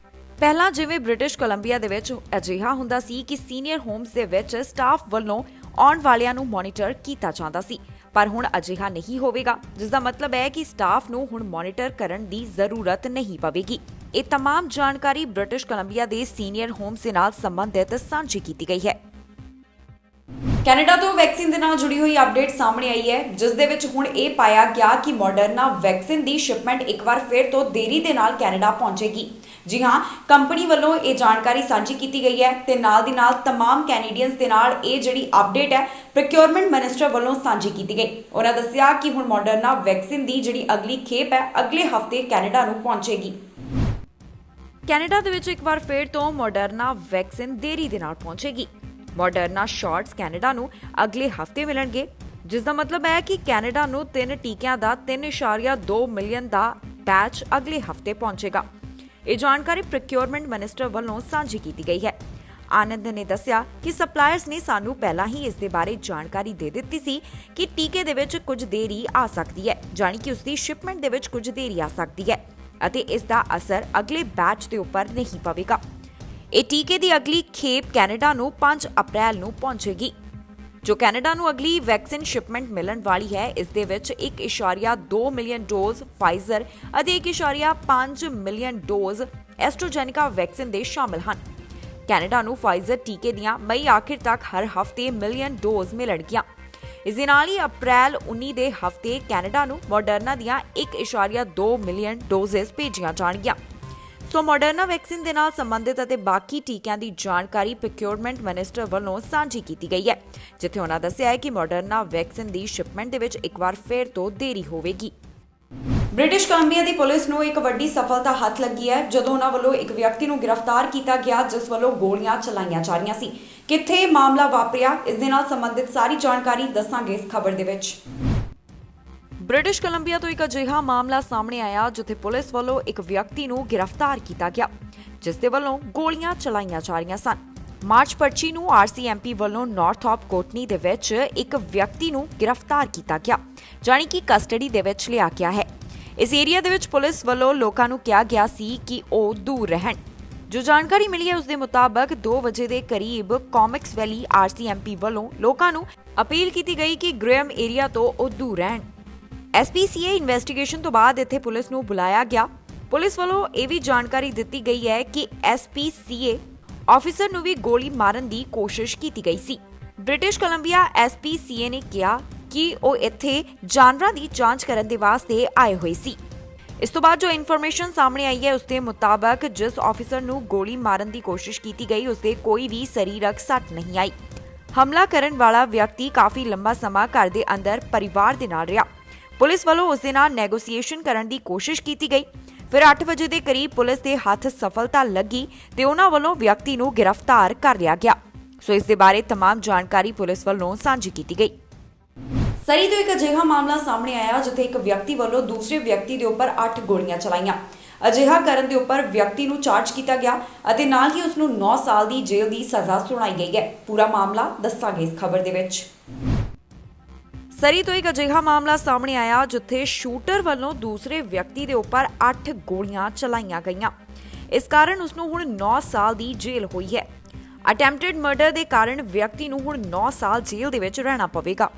ਪਹਿਲਾਂ ਜਿਵੇਂ ਬ੍ਰਿਟਿਸ਼ ਕੋਲੰਬੀਆ ਦੇ ਵਿੱਚ ਅਜਿਹਾ ਹੁੰਦਾ ਸੀ ਕਿ ਸੀਨੀਅਰ ਹੋਮਸ ਦੇ ਵਿੱਚ ਸਟਾਫ ਵੱਲੋਂ ਆਉਣ ਵਾਲਿਆਂ ਨੂੰ ਮੋਨੀਟਰ ਕੀਤਾ ਜਾਂਦਾ ਸੀ, ਪਰ ਹੁਣ ਅਜਿਹਾ ਨਹੀਂ ਹੋਵੇਗਾ, ਜਿਸ ਦਾ ਮਤਲਬ ਹੈ ਕਿ ਸਟਾਫ ਨੂੰ ਹੁਣ ਮੋਨੀਟਰ ਕਰਨ ਦੀ ਜ਼ਰੂਰਤ ਨਹੀਂ ਪਵੇਗੀ। ਇਹ तमाम ਜਾਣਕਾਰੀ ਬ੍ਰਿਟਿਸ਼ ਕੋਲੰਬੀਆ ਦੇ ਸੀਨੀਅਰ ਹੋਮਸ ਦੇ ਨਾਲ ਸੰਬੰਧਿਤ ਸਾਂਝੀ ਕੀਤੀ ਗਈ ਹੈ। ਕੈਨੇਡਾ ਤੋਂ ਵੈਕਸੀਨ ਦੇ ਨਾਲ ਜੁੜੀ ਹੋਈ ਅਪਡੇਟ ਸਾਹਮਣੇ ਆਈ ਹੈ, ਜਿਸ ਦੇ ਵਿੱਚ ਹੁਣ ਇਹ ਪਾਇਆ ਗਿਆ ਕਿ ਮੋਡਰਨਾ ਵੈਕਸੀਨ ਦੀ ਸ਼ਿਪਮੈਂਟ ਇੱਕ ਵਾਰ ਫਿਰ ਤੋਂ ਦੇਰੀ ਦੇ ਨਾਲ ਕੈਨੇਡਾ ਪਹੁੰਚੇਗੀ। ਜੀ ਹਾਂ, ਕੰਪਨੀ ਵੱਲੋਂ ਇਹ ਜਾਣਕਾਰੀ ਸਾਂਝੀ ਕੀਤੀ ਗਈ ਹੈ ਤੇ ਨਾਲ ਦੀ ਨਾਲ तमाम ਕੈਨੇਡੀਅਨਸ ਦੇ ਨਾਲ ਇਹ ਜਿਹੜੀ ਅਪਡੇਟ ਹੈ ਪ੍ਰੋਕਿਉਰਮੈਂਟ ਮਿਨਿਸਟਰ ਵੱਲੋਂ ਸਾਂਝੀ ਕੀਤੀ ਗਈ। ਉਹਨਾਂ ਦੱਸਿਆ ਕਿ ਹੁਣ ਮੋਡਰਨਾ ਵੈਕਸੀਨ ਦੀ ਜਿਹੜੀ ਅਗਲੀ ਖੇਪ ਹੈ ਅਗਲੇ ਹਫ਼ਤੇ ਕੈਨੇਡਾ ਨੂੰ ਪਹੁੰਚੇਗੀ। ਕੈਨੇਡਾ ਦੇ ਵਿੱਚ ਇੱਕ ਵਾਰ ਫਿਰ ਤੋਂ ਮੋਡਰਨਾ ਵੈਕਸੀਨ ਦੇਰੀ ਦੇ ਨਾਲ ਪਹੁੰਚੇਗੀ। ਮੋਡਰਨਾ ਸ਼ਾਟਸ ਕੈਨੇਡਾ ਨੂੰ ਅਗਲੇ ਹਫ਼ਤੇ ਮਿਲਣਗੇ, ਜਿਸ ਦਾ ਮਤਲਬ ਹੈ ਕਿ ਕੈਨੇਡਾ ਨੂੰ 3 ਟੀਕਿਆਂ ਦਾ 3.2 ਮਿਲੀਅਨ ਦਾ ਬੈਚ ਅਗਲੇ ਹਫ਼ਤੇ ਪਹੁੰਚੇਗਾ। ਇਹ ਜਾਣਕਾਰੀ ਪ੍ਰੋਕਿਉਰਮੈਂਟ ਮਿਨਿਸਟਰ ਵੱਲੋਂ ਸਾਂਝੀ ਕੀਤੀ ਗਈ ਹੈ। ਆਨੰਦ ਨੇ ਦੱਸਿਆ ਕਿ ਸਪਲਾਇਰਸ ਨੇ ਸਾਨੂੰ ਪਹਿਲਾਂ ਹੀ ਇਸ ਦੇ ਬਾਰੇ ਜਾਣਕਾਰੀ ਦੇ ਦਿੱਤੀ ਸੀ ਕਿ ਟੀਕੇ ਦੇ ਵਿੱਚ ਕੁਝ ਦੇਰੀ ਆ ਸਕਦੀ ਹੈ, ਜਾਣੀ ਕਿ ਉਸ ਦੀ ਸ਼ਿਪਮੈਂਟ ਦੇ ਵਿੱਚ ਕੁਝ ਦੇਰੀ ਆ ਸਕਦੀ ਹੈ ਅਤੇ ਇਸ ਦਾ ਅਸਰ ਅਗਲੇ ਬੈਚ ਦੇ ਉੱਪਰ ਨਹੀਂ ਪਵੇਗਾ। ਇਹ ਟੀਕੇ ਦੀ ਅਗਲੀ ਖੇਪ ਕੈਨੇਡਾ ਨੂੰ 5 ਅਪ੍ਰੈਲ ਨੂੰ ਪਹੁੰਚੇਗੀ। ਜੋ ਕੈਨੇਡਾ ਨੂੰ ਅਗਲੀ ਵੈਕਸੀਨ ਸ਼ਿਪਮੈਂਟ ਮਿਲਣ ਵਾਲੀ ਹੈ, ਇਸ ਦੇ ਵਿੱਚ 1.2 ਮਿਲੀਅਨ ਡੋਜ਼ ਫਾਈਜ਼ਰ ਅਤੇ 1.5 ਮਿਲੀਅਨ ਡੋਜ਼ ਐਸਟ੍ਰਾਜੈਨੇਕਾ ਵੈਕਸੀਨ ਦੇ ਸ਼ਾਮਲ ਹਨ। ਕੈਨੇਡਾ ਨੂੰ ਫਾਈਜ਼ਰ ਟੀਕੇ ਦੀਆਂ ਮਈ ਆਖਿਰ ਤੱਕ ਹਰ ਹਫ਼ਤੇ ਮਿਲੀਅਨ ਡੋਜ਼ ਮਿਲਣਗੀਆਂ। ਇਸ ਦੇ ਨਾਲ ਹੀ ਅਪ੍ਰੈਲ 19 ਦੇ ਹਫ਼ਤੇ ਕੈਨੇਡਾ ਨੂੰ ਮੋਡਰਨਾ ਦੀਆਂ 1.2 ਮਿਲੀਅਨ ਡੋਜ਼ਸ ਭੇਜੀਆਂ ਜਾਣਗੀਆਂ। ਸੋ ਮੋਡਰਨਾ ਵੈਕਸੀਨ ਦੇ ਨਾਲ ਸੰਬੰਧਿਤ ਅਤੇ ਬਾਕੀ ਟੀਕਿਆਂ ਦੀ ਜਾਣਕਾਰੀ ਪ੍ਰੋਕਿਉਰਮੈਂਟ ਮਿਨਿਸਟਰ ਵੱਲੋਂ ਸਾਂਝੀ ਕੀਤੀ ਗਈ ਹੈ, ਜਿੱਥੇ ਉਹਨਾਂ ਦੱਸਿਆ ਹੈ ਕਿ ਮੋਡਰਨਾ ਵੈਕਸੀਨ ਦੀ ਸ਼ਿਪਮੈਂਟ ਦੇ ਵਿੱਚ ਇੱਕ ਵਾਰ ਫਿਰ ਤੋਂ ਦੇਰੀ ਹੋਵੇਗੀ। ਬ੍ਰਿਟਿਸ਼ ਕੋਲੰਬੀਆ ਦੀ ਪੁਲਿਸ ਨੂੰ ਇੱਕ ਵੱਡੀ ਸਫਲਤਾ ਹੱਥ ਲੱਗੀ ਹੈ, ਜਦੋਂ ਉਹਨਾਂ ਵੱਲੋਂ ਇੱਕ ਵਿਅਕਤੀ ਨੂੰ ਗ੍ਰਿਫਤਾਰ ਕੀਤਾ ਗਿਆ ਜਿਸ ਵੱਲੋਂ ਗੋਲੀਆਂ ਚਲਾਈਆਂ ਜਾ ਰਹੀਆਂ ਸੀ। ਕਿੱਥੇ ਮਾਮਲਾ ਵਾਪਰਿਆ, ਇਸ ਦੇ ਨਾਲ ਸੰਬੰਧਿਤ ਸਾਰੀ ਜਾਣਕਾਰੀ ਦੱਸਾਂਗੇ ਇਸ ਖਬਰ ਦੇ ਵਿੱਚ। ਬ੍ਰਿਟਿਸ਼ ਕੋਲੰਬੀਆ ਤੋਂ ਇੱਕ ਅਜਿਹਾ ਮਾਮਲਾ ਸਾਹਮਣੇ ਆਇਆ ਜਿੱਥੇ ਪੁਲਿਸ ਵੱਲੋਂ ਇੱਕ ਵਿਅਕਤੀ ਨੂੰ ਗ੍ਰਿਫਤਾਰ ਕੀਤਾ ਗਿਆ ਜਿਸ ਦੇ ਵੱਲੋਂ ਗੋਲੀਆਂ ਚਲਾਈਆਂ ਜਾ ਰਹੀਆਂ ਸਨ। ਮਾਰਚ 25 ਨੂੰ RCMP ਵੱਲੋਂ ਨਾਰਥਆਪ ਕੋਟਨੀ ਦੇ ਵਿੱਚ ਇੱਕ ਵਿਅਕਤੀ ਨੂੰ ਗ੍ਰਿਫਤਾਰ ਕੀਤਾ ਗਿਆ, ਜਾਣੀ ਕਿ ਕਸਟਡੀ ਦੇ ਵਿੱਚ ਲਿਆ ਗਿਆ ਹੈ। ਇਸ ਏਰੀਆ ਦੇ ਵਿੱਚ ਪੁਲਿਸ ਵੱਲੋਂ ਲੋਕਾਂ ਨੂੰ ਕਿਹਾ ਗਿਆ ਸੀ ਕਿ ਉਹ ਦੂਰ ਰਹਿਣ। ਜੋ ਜਾਣਕਾਰੀ ਮਿਲੀ ਹੈ ਉਸ ਦੇ ਮੁਤਾਬਕ 2 ਵਜੇ ਦੇ ਕਰੀਬ ਕਾਮਿਕਸ ਵੈਲੀ RCMP ਵੱਲੋਂ ਲੋਕਾਂ ਨੂੰ ਅਪੀਲ ਕੀਤੀ ਗਈ ਕਿ ਗ੍ਰੇਮ ਏਰੀਆ ਤੋਂ ਉਹ ਦੂਰ ਰਹਿਣ। SPCA ਇਨਵੈਸਟੀਗੇਸ਼ਨ ਤੋਂ ਬਾਅਦ ਇੱਥੇ ਪੁਲਿਸ ਨੂੰ ਬੁਲਾਇਆ ਗਿਆ। ਪੁਲਿਸ ਵੱਲੋਂ ਇਹ ਵੀ ਜਾਣਕਾਰੀ ਦਿੱਤੀ ਗਈ ਹੈ ਕਿ SPCA ਆਫੀਸਰ ਨੂੰ ਵੀ ਗੋਲੀ ਮਾਰਨ ਦੀ ਕੋਸ਼ਿਸ਼ ਕੀਤੀ ਗਈ ਸੀ। ਬ੍ਰਿਟਿਸ਼ ਕੋਲੰਬੀਆ SPCA ਨੇ ਕਿਹਾ ਕਿ ਉਹ ਇੱਥੇ ਜਾਨਵਰਾਂ ਦੀ ਜਾਂਚ ਕਰਨ ਦੇ ਵਾਸਤੇ ਆਏ ਹੋਏ ਸੀ। ਇਸ ਤੋਂ ਬਾਅਦ ਜੋ ਇਨਫੋਰਮੇਸ਼ਨ ਸਾਹਮਣੇ ਆਈ ਹੈ ਉਸ ਦੇ ਮੁਤਾਬਕ ਜਿਸ ਆਫੀਸਰ ਨੂੰ ਗੋਲੀ ਮਾਰਨ ਦੀ ਕੋਸ਼ਿਸ਼ ਕੀਤੀ ਗਈ ਉਸ ਦੇ ਕੋਈ ਵੀ ਸਰੀਰਕ ਸੱਟ ਨਹੀਂ ਆਈ। ਹਮਲਾ ਕਰਨ ਵਾਲਾ ਵਿਅਕਤੀ ਕਾਫੀ ਲੰਬਾ ਸਮਾਂ ਘਰ ਦੇ ਅੰਦਰ ਪਰਿਵਾਰ ਦੇ ਨਾਲ ਰਿਹਾ। ਪੁਲਿਸ ਵੱਲੋਂ ਉਸ ਦੇ ਨਾਲ ਨੈਗੋਸੀਏਸ਼ਨ ਕਰਨ ਦੀ ਕੋਸ਼ਿਸ਼ ਕੀਤੀ ਗਈ। ਫਿਰ 8 ਵਜੇ ਦੇ ਕਰੀਬ ਪੁਲਿਸ ਦੇ ਹੱਥ ਸਫਲਤਾ ਲੱਗੀ ਤੇ ਉਹਨਾਂ ਵੱਲੋਂ ਵਿਅਕਤੀ ਨੂੰ ਗ੍ਰਿਫਤਾਰ ਕਰ ਲਿਆ ਗਿਆ। ਸੋ ਇਸ ਦੇ ਬਾਰੇ तमाम ਜਾਣਕਾਰੀ ਪੁਲਿਸ ਵੱਲੋਂ ਸਾਂਝੀ ਕੀਤੀ ਗਈ। ਸਰੀ ਤੋਂ ਇੱਕ ਅਜਿਹਾ ਮਾਮਲਾ ਸਾਹਮਣੇ ਆਇਆ ਜਿੱਥੇ ਇੱਕ ਵਿਅਕਤੀ ਵੱਲੋਂ ਦੂਸਰੇ ਵਿਅਕਤੀ ਦੇ ਉੱਪਰ 8 ਗੋਲੀਆਂ ਚਲਾਈਆਂ। ਅਜਿਹਾ ਕਰਨ ਦੇ ਉੱਪਰ ਵਿਅਕਤੀ ਨੂੰ ਚਾਰਜ ਕੀਤਾ ਗਿਆ ਅਤੇ ਨਾਲ ਹੀ ਉਸ ਨੂੰ 9 ਸਾਲ ਦੀ ਜੇਲ੍ਹ ਦੀ ਸਜ਼ਾ ਸੁਣਾਈ ਗਈ ਹੈ। ਪੂਰਾ ਮਾਮਲਾ ਦੱਸਾਂਗੇ ਇਸ ਖਬਰ ਦੇ ਵਿੱਚ। ਸਰੀ ਤੋਂ ਇੱਕ ਅਜਿਹਾ ਮਾਮਲਾ ਸਾਹਮਣੇ ਆਇਆ ਜਿੱਥੇ ਸ਼ੂਟਰ ਵੱਲੋਂ ਦੂਸਰੇ ਵਿਅਕਤੀ ਦੇ ਉੱਪਰ 8 ਗੋਲੀਆਂ ਚਲਾਈਆਂ ਗਈਆਂ। ਇਸ ਕਾਰਨ ਉਸ ਨੂੰ ਹੁਣ 9 ਸਾਲ ਦੀ ਜੇਲ੍ਹ ਹੋਈ ਹੈ। ਅਟੈਂਪਟਡ ਮਰਡਰ ਦੇ ਕਾਰਨ ਵਿਅਕਤੀ ਨੂੰ ਹੁਣ 9 ਸਾਲ ਜੇਲ੍ਹ ਦੇ ਵਿੱਚ ਰਹਿਣਾ ਪਵੇਗਾ।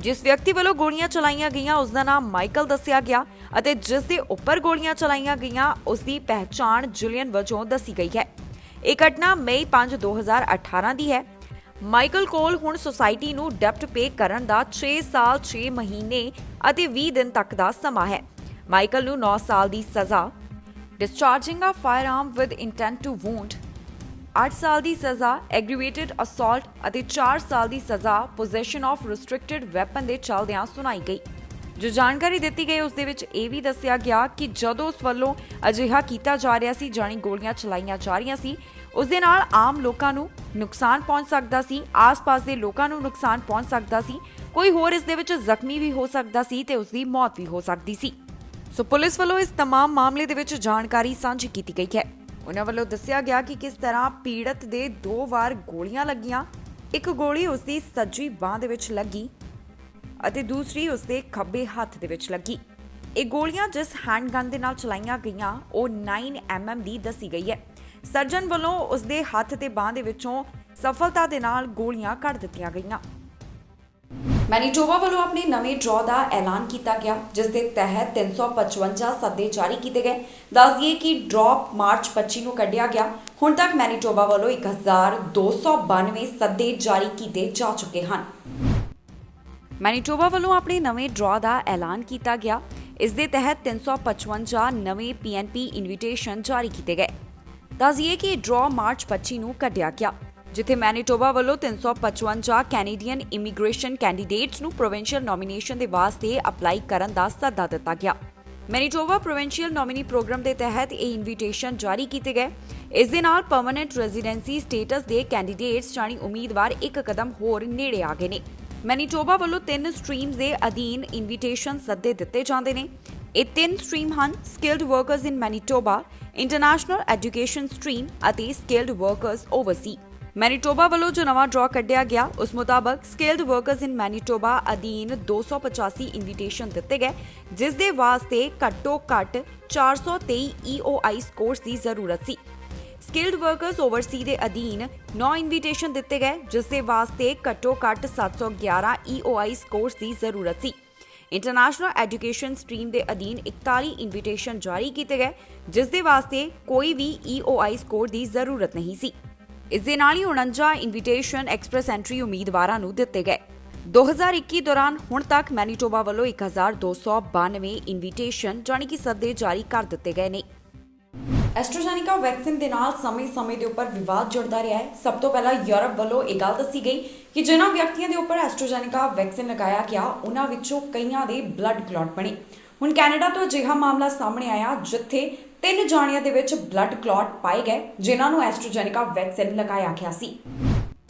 ਜਿਸ ਵਿਅਕਤੀ ਵੱਲੋਂ ਗੋਲੀਆਂ ਚਲਾਈਆਂ ਗਈਆਂ ਉਸ ਦਾ ਨਾਮ ਮਾਈਕਲ ਦੱਸਿਆ ਗਿਆ ਅਤੇ ਜਿਸ ਦੇ ਉੱਪਰ ਗੋਲੀਆਂ ਚਲਾਈਆਂ ਗਈਆਂ ਉਸ ਦੀ ਪਹਿਚਾਣ ਜੁਲੀਅਨ ਵਜੋਂ ਦੱਸੀ ਗਈ ਹੈ। ਇਹ ਘਟਨਾ ਮਈ 5, 2018 ਦੀ ਹੈ। ਮਾਈਕਲ ਕੋਲ ਹੁਣ ਸੁਸਾਇਟੀ ਨੂੰ ਡੈਪਟ ਪੇ ਕਰਨ ਦਾ 6 ਸਾਲ 6 ਮਹੀਨੇ ਅਤੇ 20 ਦਿਨ ਤੱਕ ਦਾ ਸਮਾਂ ਹੈ। ਮਾਈਕਲ ਨੂੰ 9 ਸਾਲ ਦੀ ਸਜ਼ਾ, ਡਿਸਚਾਰਜਿੰਗ ਅ ਫਾਇਰਆਰਮ ਵਿਦ ਇੰਟੈਂਟ ਟੂ ਵੂਂਡ, 8 ਸਾਲ ਦੀ ਸਜ਼ਾ ਐਗਰੀਵੇਟਡ ਅਸੌਲਟ ਅਤੇ 4 ਸਾਲ ਦੀ ਸਜ਼ਾ ਪੋਜੈਸ਼ਨ ਆਫ ਰਿਸਟ੍ਰਿਕਟਿਡ ਵੈਪਨ ਦੇ ਚੱਲਦਿਆਂ ਸੁਣਾਈ ਗਈ। ਜੋ ਜਾਣਕਾਰੀ ਦਿੱਤੀ ਗਈ ਉਸ ਦੇ ਵਿੱਚ ਇਹ ਵੀ ਦੱਸਿਆ ਗਿਆ ਕਿ ਜਦੋਂ ਉਸ ਵੱਲੋਂ ਅਜਿਹਾ ਕੀਤਾ ਜਾ ਰਿਹਾ ਸੀ, ਜਾਣੀ ਗੋਲੀਆਂ ਚਲਾਈਆਂ ਜਾ ਰਹੀਆਂ ਸੀ, ਉਸ ਦੇ ਨਾਲ ਆਮ ਲੋਕਾਂ ਨੂੰ ਨੁਕਸਾਨ ਪਹੁੰਚ ਸਕਦਾ ਸੀ, ਆਸ-ਪਾਸ ਦੇ ਲੋਕਾਂ ਨੂੰ ਨੁਕਸਾਨ ਪਹੁੰਚ ਸਕਦਾ ਸੀ, ਕੋਈ ਹੋਰ ਇਸ ਦੇ ਵਿੱਚ ਜ਼ਖਮੀ ਵੀ ਹੋ ਸਕਦਾ ਸੀ ਤੇ ਉਸ ਦੀ ਮੌਤ ਵੀ ਹੋ ਸਕਦੀ ਸੀ। ਸੋ ਪੁਲਿਸ ਵੱਲੋਂ ਇਸ तमाम ਮਾਮਲੇ ਦੇ ਵਿੱਚ ਜਾਣਕਾਰੀ ਸਾਂਝੀ ਕੀਤੀ ਗਈ ਹੈ। ਉਹਨਾਂ ਵੱਲੋਂ ਦੱਸਿਆ ਗਿਆ ਕਿ ਕਿਸ ਤਰ੍ਹਾਂ ਪੀੜਤ ਦੇ 2 ਵਾਰ ਗੋਲੀਆਂ ਲੱਗੀਆਂ, ਇੱਕ ਗੋਲੀ ਉਸ ਦੀ ਸੱਜੀ ਬਾਹ ਦੇ ਵਿੱਚ ਲੱਗੀ ਅਤੇ ਦੂਸਰੀ ਉਸ ਦੇ ਖੱਬੇ ਹੱਥ ਦੇ ਵਿੱਚ ਲੱਗੀ। ਇਹ ਗੋਲੀਆਂ ਜਿਸ ਹੈਂਡਗਨ ਦੇ ਨਾਲ ਚਲਾਈਆਂ ਗਈਆਂ ਉਹ 9mm ਦੀ ਦੱਸੀ ਗਈ ਹੈ। ਸਰਜਨ ਵੱਲੋਂ ਉਸ ਦੇ ਹੱਥ ਤੇ ਬਾਹ ਦੇ ਵਿੱਚੋਂ ਸਫਲਤਾ ਦੇ ਨਾਲ ਗੋਲੀਆਂ ਕੱਢ ਦਿੱਤੀਆਂ ਗਈਆਂ। ਮੈਨੀਟੋਬਾ ਵੱਲੋਂ ਆਪਣੇ ਨਵੇਂ ਡਰਾਅ ਦਾ ਐਲਾਨ ਕੀਤਾ ਗਿਆ, ਜਿਸ ਦੇ ਤਹਿਤ 355 ਸੱਦੇ ਜਾਰੀ ਕੀਤੇ ਗਏ। ਦੱਸ ਦਈਏ ਕਿ ਡਰਾਅ ਮਾਰਚ 25 ਨੂੰ ਕੱਢਿਆ ਗਿਆ। ਹੁਣ ਤੱਕ ਮੈਨੀਟੋਬਾ ਵੱਲੋਂ 1292 ਸੱਦੇ ਜਾਰੀ ਕੀਤੇ ਜਾ ਚੁੱਕੇ ਹਨ। ਮੈਨੀਟੋਬਾ ਵੱਲੋਂ ਆਪਣੇ ਨਵੇਂ ਡਰਾਅ ਦਾ ਐਲਾਨ ਕੀਤਾ ਗਿਆ। ਇਸ ਦੇ ਤਹਿਤ 355 ਨਵੇਂ PNP ਇਨਵੀਟੇਸ਼ਨ ਜਾਰੀ ਕੀਤੇ ਗਏ। ਦੱਸ ਦਈਏ ਕਿ ਡਰਾਅ ਮਾਰਚ 25 ਨੂੰ ਕੱਢਿਆ ਗਿਆ, ਜਿੱਥੇ ਮੈਨੀਟੋਬਾ ਵੱਲੋਂ 355 ਕੈਨੇਡੀਅਨ ਇਮੀਗ੍ਰੇਸ਼ਨ ਕੈਂਡੀਡੇਟਸ ਨੂੰ ਪ੍ਰੋਵਿੰਸ਼ੀਅਲ ਨੋਮੀਨੇਸ਼ਨ ਦੇ ਵਾਸਤੇ ਅਪਲਾਈ ਕਰਨ ਦਾ ਸੱਦਾ ਦਿੱਤਾ ਗਿਆ। ਮੈਨੀਟੋਬਾ ਪ੍ਰੋਵਿੰਸ਼ੀਅਲ ਨੋਮੀਨੀ ਪ੍ਰੋਗਰਾਮ ਦੇ ਤਹਿਤ ਇਹ ਇਨਵੀਟੇਸ਼ਨ ਜਾਰੀ ਕੀਤੇ ਗਏ। ਇਸ ਦੇ ਨਾਲ ਪਰਮਨੈਂਟ ਰੈਜ਼ੀਡੈਂਸੀ ਸਟੇਟਸ ਦੇ ਕੈਂਡੀਡੇਟਸ ਜਾਣੀ ਉਮੀਦਵਾਰ ਇੱਕ ਕਦਮ ਹੋਰ ਨੇੜੇ ਆ ਗਏ ਨੇ। ਮੈਨੀਟੋਬਾ ਵੱਲੋਂ 3 ਸਟਰੀਮਸ ਦੇ ਅਧੀਨ ਇਨਵੀਟੇਸ਼ਨ ਸੱਦੇ ਦਿੱਤੇ ਜਾਂਦੇ ਨੇ। ਇਹ 3 ਸਟਰੀਮ ਹਨ: ਸਕਿਲਡ ਵਰਕਰਸ ਇਨ ਮੈਨੀਟੋਬਾ, ਇੰਟਰਨੈਸ਼ਨਲ ਐਜੂਕੇਸ਼ਨ ਸਟਰੀਮ ਅਤੇ ਸਕਿਲਡ ਵਰਕਰਸ ਓਵਰਸੀ। ਮੈਨੀਟੋਬਾ ਵੱਲੋਂ ਜੋ ਨਵਾਂ ਡਰਾਅ ਕੱਢਿਆ ਗਿਆ ਉਸ ਮੁਤਾਬਕ ਸਕਿਲਡ ਵਰਕਰਸ ਇਨ ਮੈਨੀਟੋਬਾ ਅਧੀਨ 285 ਇਨਵੀਟੇਸ਼ਨ ਦਿੱਤੇ ਗਏ, ਜਿਸ ਦੇ ਵਾਸਤੇ ਘੱਟੋ-ਘੱਟ 423 EOI ਸਕੋਰਸ ਦੀ ਜ਼ਰੂਰਤ ਸੀ। ਸਕਿਲਡ ਵਰਕਰਸ ਓਵਰਸੀ ਦੇ ਅਧੀਨ 9 ਇਨਵੀਟੇਸ਼ਨ ਦਿੱਤੇ ਗਏ, ਜਿਸ ਦੇ ਵਾਸਤੇ ਘੱਟੋ-ਘੱਟ 711 EOI ਸਕੋਰਸ ਦੀ ਜ਼ਰੂਰਤ ਸੀ। ਇੰਟਰਨੈਸ਼ਨਲ ਐਜੂਕੇਸ਼ਨ ਸਟਰੀਮ ਦੇ ਅਧੀਨ 41 ਇਨਵੀਟੇਸ਼ਨ ਜਾਰੀ ਕੀਤੇ ਗਏ, ਜਿਸ ਦੇ ਵਾਸਤੇ ਕੋਈ ਵੀ EOI ਸਕੋਰ ਦੀ ਜ਼ਰੂਰਤ ਨਹੀਂ ਸੀ। ਇਸ ਦੇ ਨਾਲ ਹੀ 49 ਇਨਵੀਟੇਸ਼ਨ ਐਕਸਪ੍ਰੈਸ ਐਂਟਰੀ ਉਮੀਦਵਾਰਾਂ ਨੂੰ ਦਿੱਤੇ ਗਏ। 2021 ਦੌਰਾਨ ਹੁਣ ਤੱਕ ਮੈਨੀਟੋਬਾ ਵੱਲੋਂ 1292 ਇਨਵੀਟੇਸ਼ਨ ਜਾਣੀ ਕਿ ਸੱਦੇ ਜਾਰੀ ਕਰ ਦਿੱਤੇ ਗਏ ਨੇ। ਐਸਟ੍ਰਾਜੈਨੇਕਾ ਵੈਕਸੀਨ ਦੇ ਨਾਲ ਸਮੇਂ-ਸਮੇਂ ਦੇ ਉੱਪਰ ਵਿਵਾਦ ਜੁੜਦਾ ਰਿਹਾ ਹੈ। ਸਭ ਤੋਂ ਪਹਿਲਾਂ ਯੂਰਪ ਵੱਲੋਂ ਇਹ ਗੱਲ ਦੱਸੀ ਗਈ ਕਿ ਜਿਨ੍ਹਾਂ ਵਿਅਕਤੀਆਂ ਦੇ ਉੱਪਰ ਐਸਟ੍ਰਾਜੈਨੇਕਾ ਵੈਕਸੀਨ ਲਗਾਇਆ ਗਿਆ ਉਹਨਾਂ ਵਿੱਚੋਂ ਕਈਆਂ ਦੇ ਬਲੱਡ ਕਲੌਟ ਬਣੇ। ਹੁਣ ਕੈਨੇਡਾ ਤੋਂ ਅਜਿਹਾ ਮਾਮਲਾ ਸਾਹਮਣੇ ਆਇਆ ਜਿੱਥੇ 3 ਜਾਣਿਆਂ ਦੇ ਵਿੱਚ ਬਲੱਡ ਕਲੌਟ ਪਾਏ ਗਏ, ਜਿਨ੍ਹਾਂ ਨੂੰ ਐਸਟ੍ਰਾਜੈਨੇਕਾ ਵੈਕਸੀਨ ਲਗਾਇਆ ਗਿਆ ਸੀ।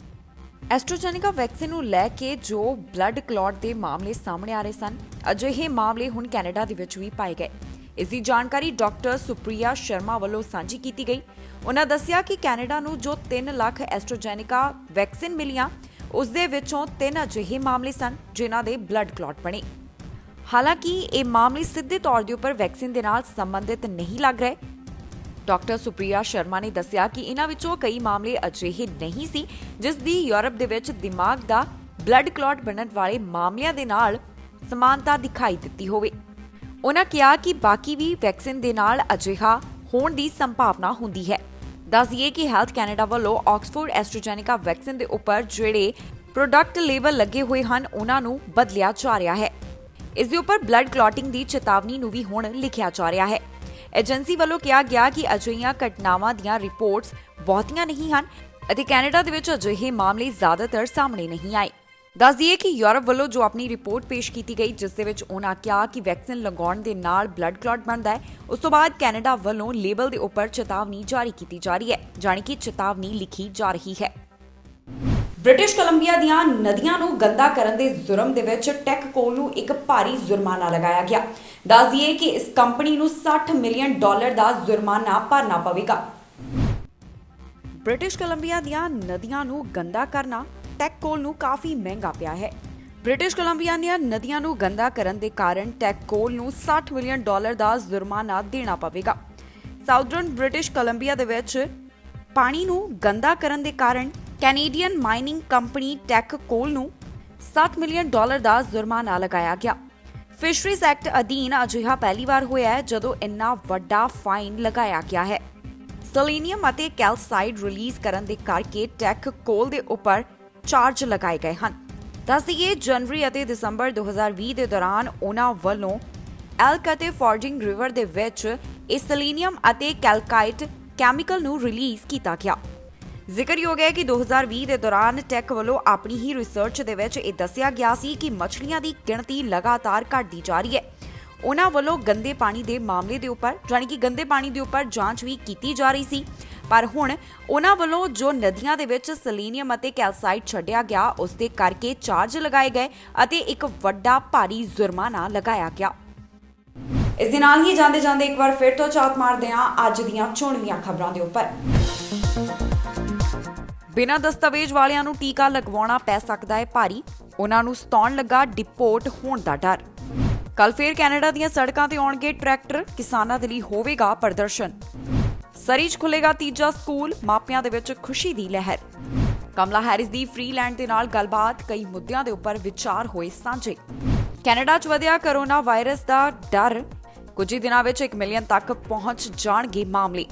ਐਸਟ੍ਰਾਜੈਨੇਕਾ ਵੈਕਸੀਨ ਨੂੰ ਲੈ ਕੇ ਜੋ ਬਲੱਡ ਕਲੌਟ ਦੇ ਮਾਮਲੇ ਸਾਹਮਣੇ ਆ ਰਹੇ ਸਨ, ਅਜਿਹੇ ਮਾਮਲੇ ਹੁਣ ਕੈਨੇਡਾ ਦੇ ਵਿੱਚ ਵੀ ਪਾਏ ਗਏ। ਇਸ ਦੀ ਜਾਣਕਾਰੀ ਡਾਕਟਰ ਸੁਪ੍ਰਿਆ ਸ਼ਰਮਾ ਵੱਲੋਂ ਸਾਂਝੀ ਕੀਤੀ ਗਈ। ਉਹਨਾਂ ਦੱਸਿਆ ਕਿ ਕੈਨੇਡਾ ਨੂੰ ਜੋ 3 ਲੱਖ ਐਸਟ੍ਰਾਜੈਨੇਕਾ ਵੈਕਸੀਨ ਮਿਲੀਆਂ, ਉਸ ਦੇ ਵਿੱਚੋਂ 3 ਅਜਿਹੇ ਮਾਮਲੇ ਸਨ ਜਿਨ੍ਹਾਂ ਦੇ ਬਲੱਡ ਕਲੌਟ ਬਣੇ। ਹਾਲਾਂਕਿ ਇਹ ਮਾਮਲੇ ਸਿੱਧੇ ਤੌਰ ਦੇ ਉੱਪਰ ਵੈਕਸੀਨ ਦੇ ਨਾਲ ਸੰਬੰਧਿਤ ਨਹੀਂ ਲੱਗ ਰਹੇ। ਡਾਕਟਰ ਸੁਪ੍ਰਿਆ ਸ਼ਰਮਾ ਨੇ ਦੱਸਿਆ ਕਿ ਇਹਨਾਂ ਵਿੱਚੋਂ ਕਈ ਮਾਮਲੇ ਅਜਿਹੇ ਨਹੀਂ ਸੀ ਜਿਸ ਦੀ ਯੂਰਪ ਦੇ ਵਿੱਚ ਦਿਮਾਗ ਦਾ ਬਲੱਡ ਕਲੌਟ ਬਣਨ ਵਾਲੇ ਮਾਮਲਿਆਂ ਦੇ ਨਾਲ ਸਮਾਨਤਾ ਦਿਖਾਈ ਦਿੱਤੀ ਹੋਵੇ। ਉਹਨਾਂ ਕਿਹਾ ਕਿ ਬਾਕੀ ਵੀ ਵੈਕਸੀਨ ਦੇ ਨਾਲ ਅਜਿਹਾ ਹੋਣ ਦੀ ਸੰਭਾਵਨਾ ਹੁੰਦੀ ਹੈ। ਦੱਸ ਦਈਏ ਕਿ ਹੈਲਥ ਕੈਨੇਡਾ ਵੱਲੋਂ ਆਕਸਫੋਰਡ ਐਸਟ੍ਰਾਜੈਨੇਕਾ ਵੈਕਸੀਨ ਦੇ ਉੱਪਰ ਜਿਹੜੇ ਪ੍ਰੋਡਕਟ ਲੇਬਲ ਲੱਗੇ ਹੋਏ ਹਨ ਉਹਨਾਂ ਨੂੰ ਬਦਲਿਆ ਜਾ ਰਿਹਾ ਹੈ। ਇਸ ਦੇ ਉੱਪਰ ਬਲੱਡ ਕਲੌਟਿੰਗ ਦੀ ਚੇਤਾਵਨੀ ਨੂੰ ਵੀ ਹੁਣ ਲਿਖਿਆ ਜਾ ਰਿਹਾ ਹੈ। ਏਜੰਸੀ ਵੱਲੋਂ ਕਿਹਾ ਗਿਆ ਕਿ ਅਜਿਹੀਆਂ ਘਟਨਾਵਾਂ ਦੀਆਂ ਰਿਪੋਰਟਸ ਬਹੁਤੀਆਂ ਨਹੀਂ ਹਨ ਅਤੇ ਕੈਨੇਡਾ ਦੇ ਵਿੱਚ ਅਜਿਹੇ ਮਾਮਲੇ ਜ਼ਿਆਦਾਤਰ ਸਾਹਮਣੇ ਨਹੀਂ ਆਏ। ਦੱਸ ਦਈਏ ਕਿ ਯੂਰਪ ਵੱਲੋਂ ਜੋ ਆਪਣੀ ਰਿਪੋਰਟ ਪੇਸ਼ ਕੀਤੀ ਗਈ, ਜਿਸ ਦੇ ਵਿੱਚ ਉਹਨਾਂ ਕਿਹਾ ਕਿ ਵੈਕਸੀਨ ਲਗਾਉਣ ਦੇ ਨਾਲ ਬਲੱਡ ਕਲੌਟ ਬਣਦਾ ਹੈ, ਉਸ ਤੋਂ ਬਾਅਦ ਕੈਨੇਡਾ ਵੱਲੋਂ ਲੇਬਲ ਦੇ ਉੱਪਰ ਚੇਤਾਵਨੀ ਜਾਰੀ ਕੀਤੀ ਜਾ ਰਹੀ ਹੈ, ਜਾਣੀ ਕਿ ਚੇਤਾਵਨੀ ਲਿਖੀ ਜਾ ਰਹੀ ਹੈ। ਬ੍ਰਿਟਿਸ਼ ਕੋਲੰਬੀਆ ਦੀਆਂ ਨਦੀਆਂ ਨੂੰ ਗੰਦਾ ਕਰਨ ਦੇ ਜੁਰਮ ਦੇ ਵਿੱਚ ਟੈਕਕੋਲ ਨੂੰ ਇੱਕ ਭਾਰੀ ਜੁਰਮਾਨਾ ਲਗਾਇਆ ਗਿਆ। ਦੱਸ ਦਈਏ ਕਿ ਇਸ ਕੰਪਨੀ ਨੂੰ $60 ਮਿਲੀਅਨ ਦਾ ਜੁਰਮਾਨਾ ਭਰਨਾ ਪਵੇਗਾ। ਬ੍ਰਿਟਿਸ਼ ਕੋਲੰਬੀਆ ਦੀਆਂ ਨਦੀਆਂ ਨੂੰ ਗੰਦਾ ਕਰਨਾ ਟੈਕਕੋਲ ਨੂੰ ਕਾਫੀ ਮਹਿੰਗਾ ਪਿਆ ਹੈ। ਬ੍ਰਿਟਿਸ਼ ਕੋਲੰਬੀਆ ਦੀਆਂ ਨਦੀਆਂ ਨੂੰ ਗੰਦਾ ਕਰਨ ਦੇ ਕਾਰਨ ਟੈਕਕੋਲ ਨੂੰ $60 ਮਿਲੀਅਨ ਦਾ ਜੁਰਮਾਨਾ ਦੇਣਾ ਪਵੇਗਾ। ਸਾਊਦਰਨ ਬ੍ਰਿਟਿਸ਼ ਕੋਲੰਬੀਆ ਦੇ ਵਿੱਚ ਪਾਣੀ ਨੂੰ ਗੰਦਾ ਕਰਨ ਦੇ ਕਾਰਨ ਕੈਨੇਡੀਅਨ ਮਾਈਨਿੰਗ ਕੰਪਨੀ ਟੈਕਕੋਲ ਨੂੰ $60 ਮਿਲੀਅਨ ਦਾ ਜੁਰਮਾਨਾ ਲਗਾਇਆ ਗਿਆ। ਫਿਸ਼ਰੀਜ਼ ਐਕਟ ਅਧੀਨ ਅਜਿਹਾ ਪਹਿਲੀ ਵਾਰ ਹੋਇਆ ਹੈ ਜਦੋਂ ਇੰਨਾ ਵੱਡਾ ਫਾਈਨ ਲਗਾਇਆ ਗਿਆ ਹੈ। ਸੈਲੇਨੀਅਮ ਅਤੇ ਕੈਲਸਾਈਡ ਰਿਲੀਜ਼ ਕਰਨ ਦੇ ਕਰਕੇ ਟੈਕਕੋਲ ਦੇ ਉੱਪਰ ਚਾਰਜ ਲਗਾਏ ਗਏ ਹਨ। ਦੱਸ ਦਈਏ ਜਨਵਰੀ ਅਤੇ ਦਸੰਬਰ 2020 ਦੇ ਦੌਰਾਨ ਉਹਨਾਂ ਵੱਲੋਂ ਐਲਕ ਅਤੇ ਫੋਰਜਿੰਗ ਰਿਵਰ ਦੇ ਵਿੱਚ ਇਹ ਸੈਲੇਨੀਅਮ ਅਤੇ ਕੈਲਕਾਈਟ ਕੈਮੀਕਲ ਨੂੰ ਰਿਲੀਜ਼ ਕੀਤਾ ਗਿਆ। ਜ਼ਿਕਰਯੋਗ ਹੈ ਕਿ 2020 ਦੇ ਦੌਰਾਨ ਟੈਕ ਵੱਲੋਂ ਆਪਣੀ ਹੀ ਰਿਸਰਚ ਦੇ ਵਿੱਚ ਇਹ ਦੱਸਿਆ ਗਿਆ ਸੀ ਕਿ ਮੱਛਲੀਆਂ ਦੀ ਗਿਣਤੀ ਲਗਾਤਾਰ ਘਟਦੀ ਜਾ ਰਹੀ ਹੈ। ਉਹਨਾਂ ਵੱਲੋਂ ਗੰਦੇ ਪਾਣੀ ਦੇ ਮਾਮਲੇ ਦੇ ਉੱਪਰ ਯਾਨੀ ਕਿ ਗੰਦੇ ਪਾਣੀ ਦੇ ਉੱਪਰ ਜਾਂਚ ਵੀ ਕੀਤੀ ਜਾ ਰਹੀ ਸੀ, ਪਰ ਹੁਣ ਉਹਨਾਂ ਵੱਲੋਂ ਜੋ ਨਦੀਆਂ ਦੇ ਵਿੱਚ ਸੈਲੀਨੀਅਮ ਅਤੇ ਕੈਲਸਾਈਟ ਛੱਡਿਆ ਗਿਆ ਉਸ ਦੇ ਕਰਕੇ ਚਾਰਜ ਲਗਾਏ ਗਏ ਅਤੇ ਇੱਕ ਵੱਡਾ ਭਾਰੀ ਜੁਰਮਾਨਾ ਲਗਾਇਆ ਗਿਆ। ਇਸ ਦੇ ਨਾਲ ਹੀ ਜਾਂਦੇ ਇੱਕ ਵਾਰ ਫਿਰ ਤੋਂ ਝਾਤ ਮਾਰਦੇ ਹਾਂ ਅੱਜ ਦੀਆਂ ਚੋਣਵੀਆਂ ਖਬਰਾਂ ਦੇ ਉੱਪਰ। ਬਿਨਾਂ ਦਸਤਾਵੇਜ਼ ਵਾਲਿਆਂ ਨੂੰ ਟੀਕਾ ਲਗਵਾਉਣਾ ਪੈ ਸਕਦਾ ਹੈ ਭਾਰੀ, ਉਹਨਾਂ ਨੂੰ ਸਤਾਉਣ ਲੱਗਾ ਡਿਪੋਰਟ ਹੋਣ ਦਾ ਡਰ। ਕੱਲ ਫੇਰ ਕੈਨੇਡਾ ਦੀਆਂ ਸੜਕਾਂ ਤੇ ਆਉਣਗੇ ਟਰੈਕਟਰ, ਕਿਸਾਨਾਂ ਦੇ ਲਈ ਹੋਵੇਗਾ ਪ੍ਰਦਰਸ਼ਨ। ਸਰੀ 'ਚ ਖੁੱਲੇਗਾ ਤੀਜਾ ਸਕੂਲ, ਮਾਪਿਆਂ ਦੇ ਵਿੱਚ ਖੁਸ਼ੀ ਦੀ ਲਹਿਰ। ਕਮਲਾ ਹੈਰਿਸ ਦੀ ਫ੍ਰੀਲੈਂਡ ਦੇ ਨਾਲ ਗੱਲਬਾਤ, ਕਈ ਮੁੱਦਿਆਂ ਦੇ ਉੱਪਰ ਵਿਚਾਰ ਹੋਏ ਸਾਂਝੇ। ਕੈਨੇਡਾ 'ਚ ਵਧਿਆ ਕਰੋਨਾ ਵਾਇਰਸ ਦਾ ਡਰ, ਕੁਝ ਹੀ ਦਿਨਾਂ ਵਿੱਚ 1 ਮਿਲੀਅਨ ਤੱਕ ਪਹੁੰਚ ਜਾਣਗੇ ਮਾਮਲੇ।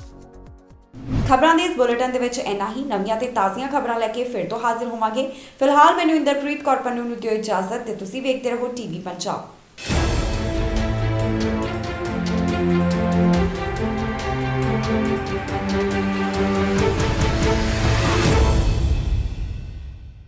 ਖਬਰਾਂ ਦੇ ਇਸ ਬੁਲੇਟਿਨ ਦੇ ਵਿੱਚ ਇੰਨਾ ਹੀ। ਨਵੀਆਂ ਤੇ ਤਾਜ਼ੀਆਂ ਖਬਰਾਂ ਲੈ ਕੇ ਫਿਰ ਤੋਂ ਹਾਜ਼ਰ ਹੋਵਾਂਗੇ। ਫਿਲਹਾਲ ਮੈਨੂੰ ਇੰਦਰਪ੍ਰੀਤ ਕੌਰ ਪੰਨੂ ਨੂੰ ਦਿਓ ਇਜਾਜ਼ਤ ਤੇ ਤੁਸੀਂ ਵੇਖਦੇ ਰਹੋ ਟੀਵੀ ਪੰਜਾਬ।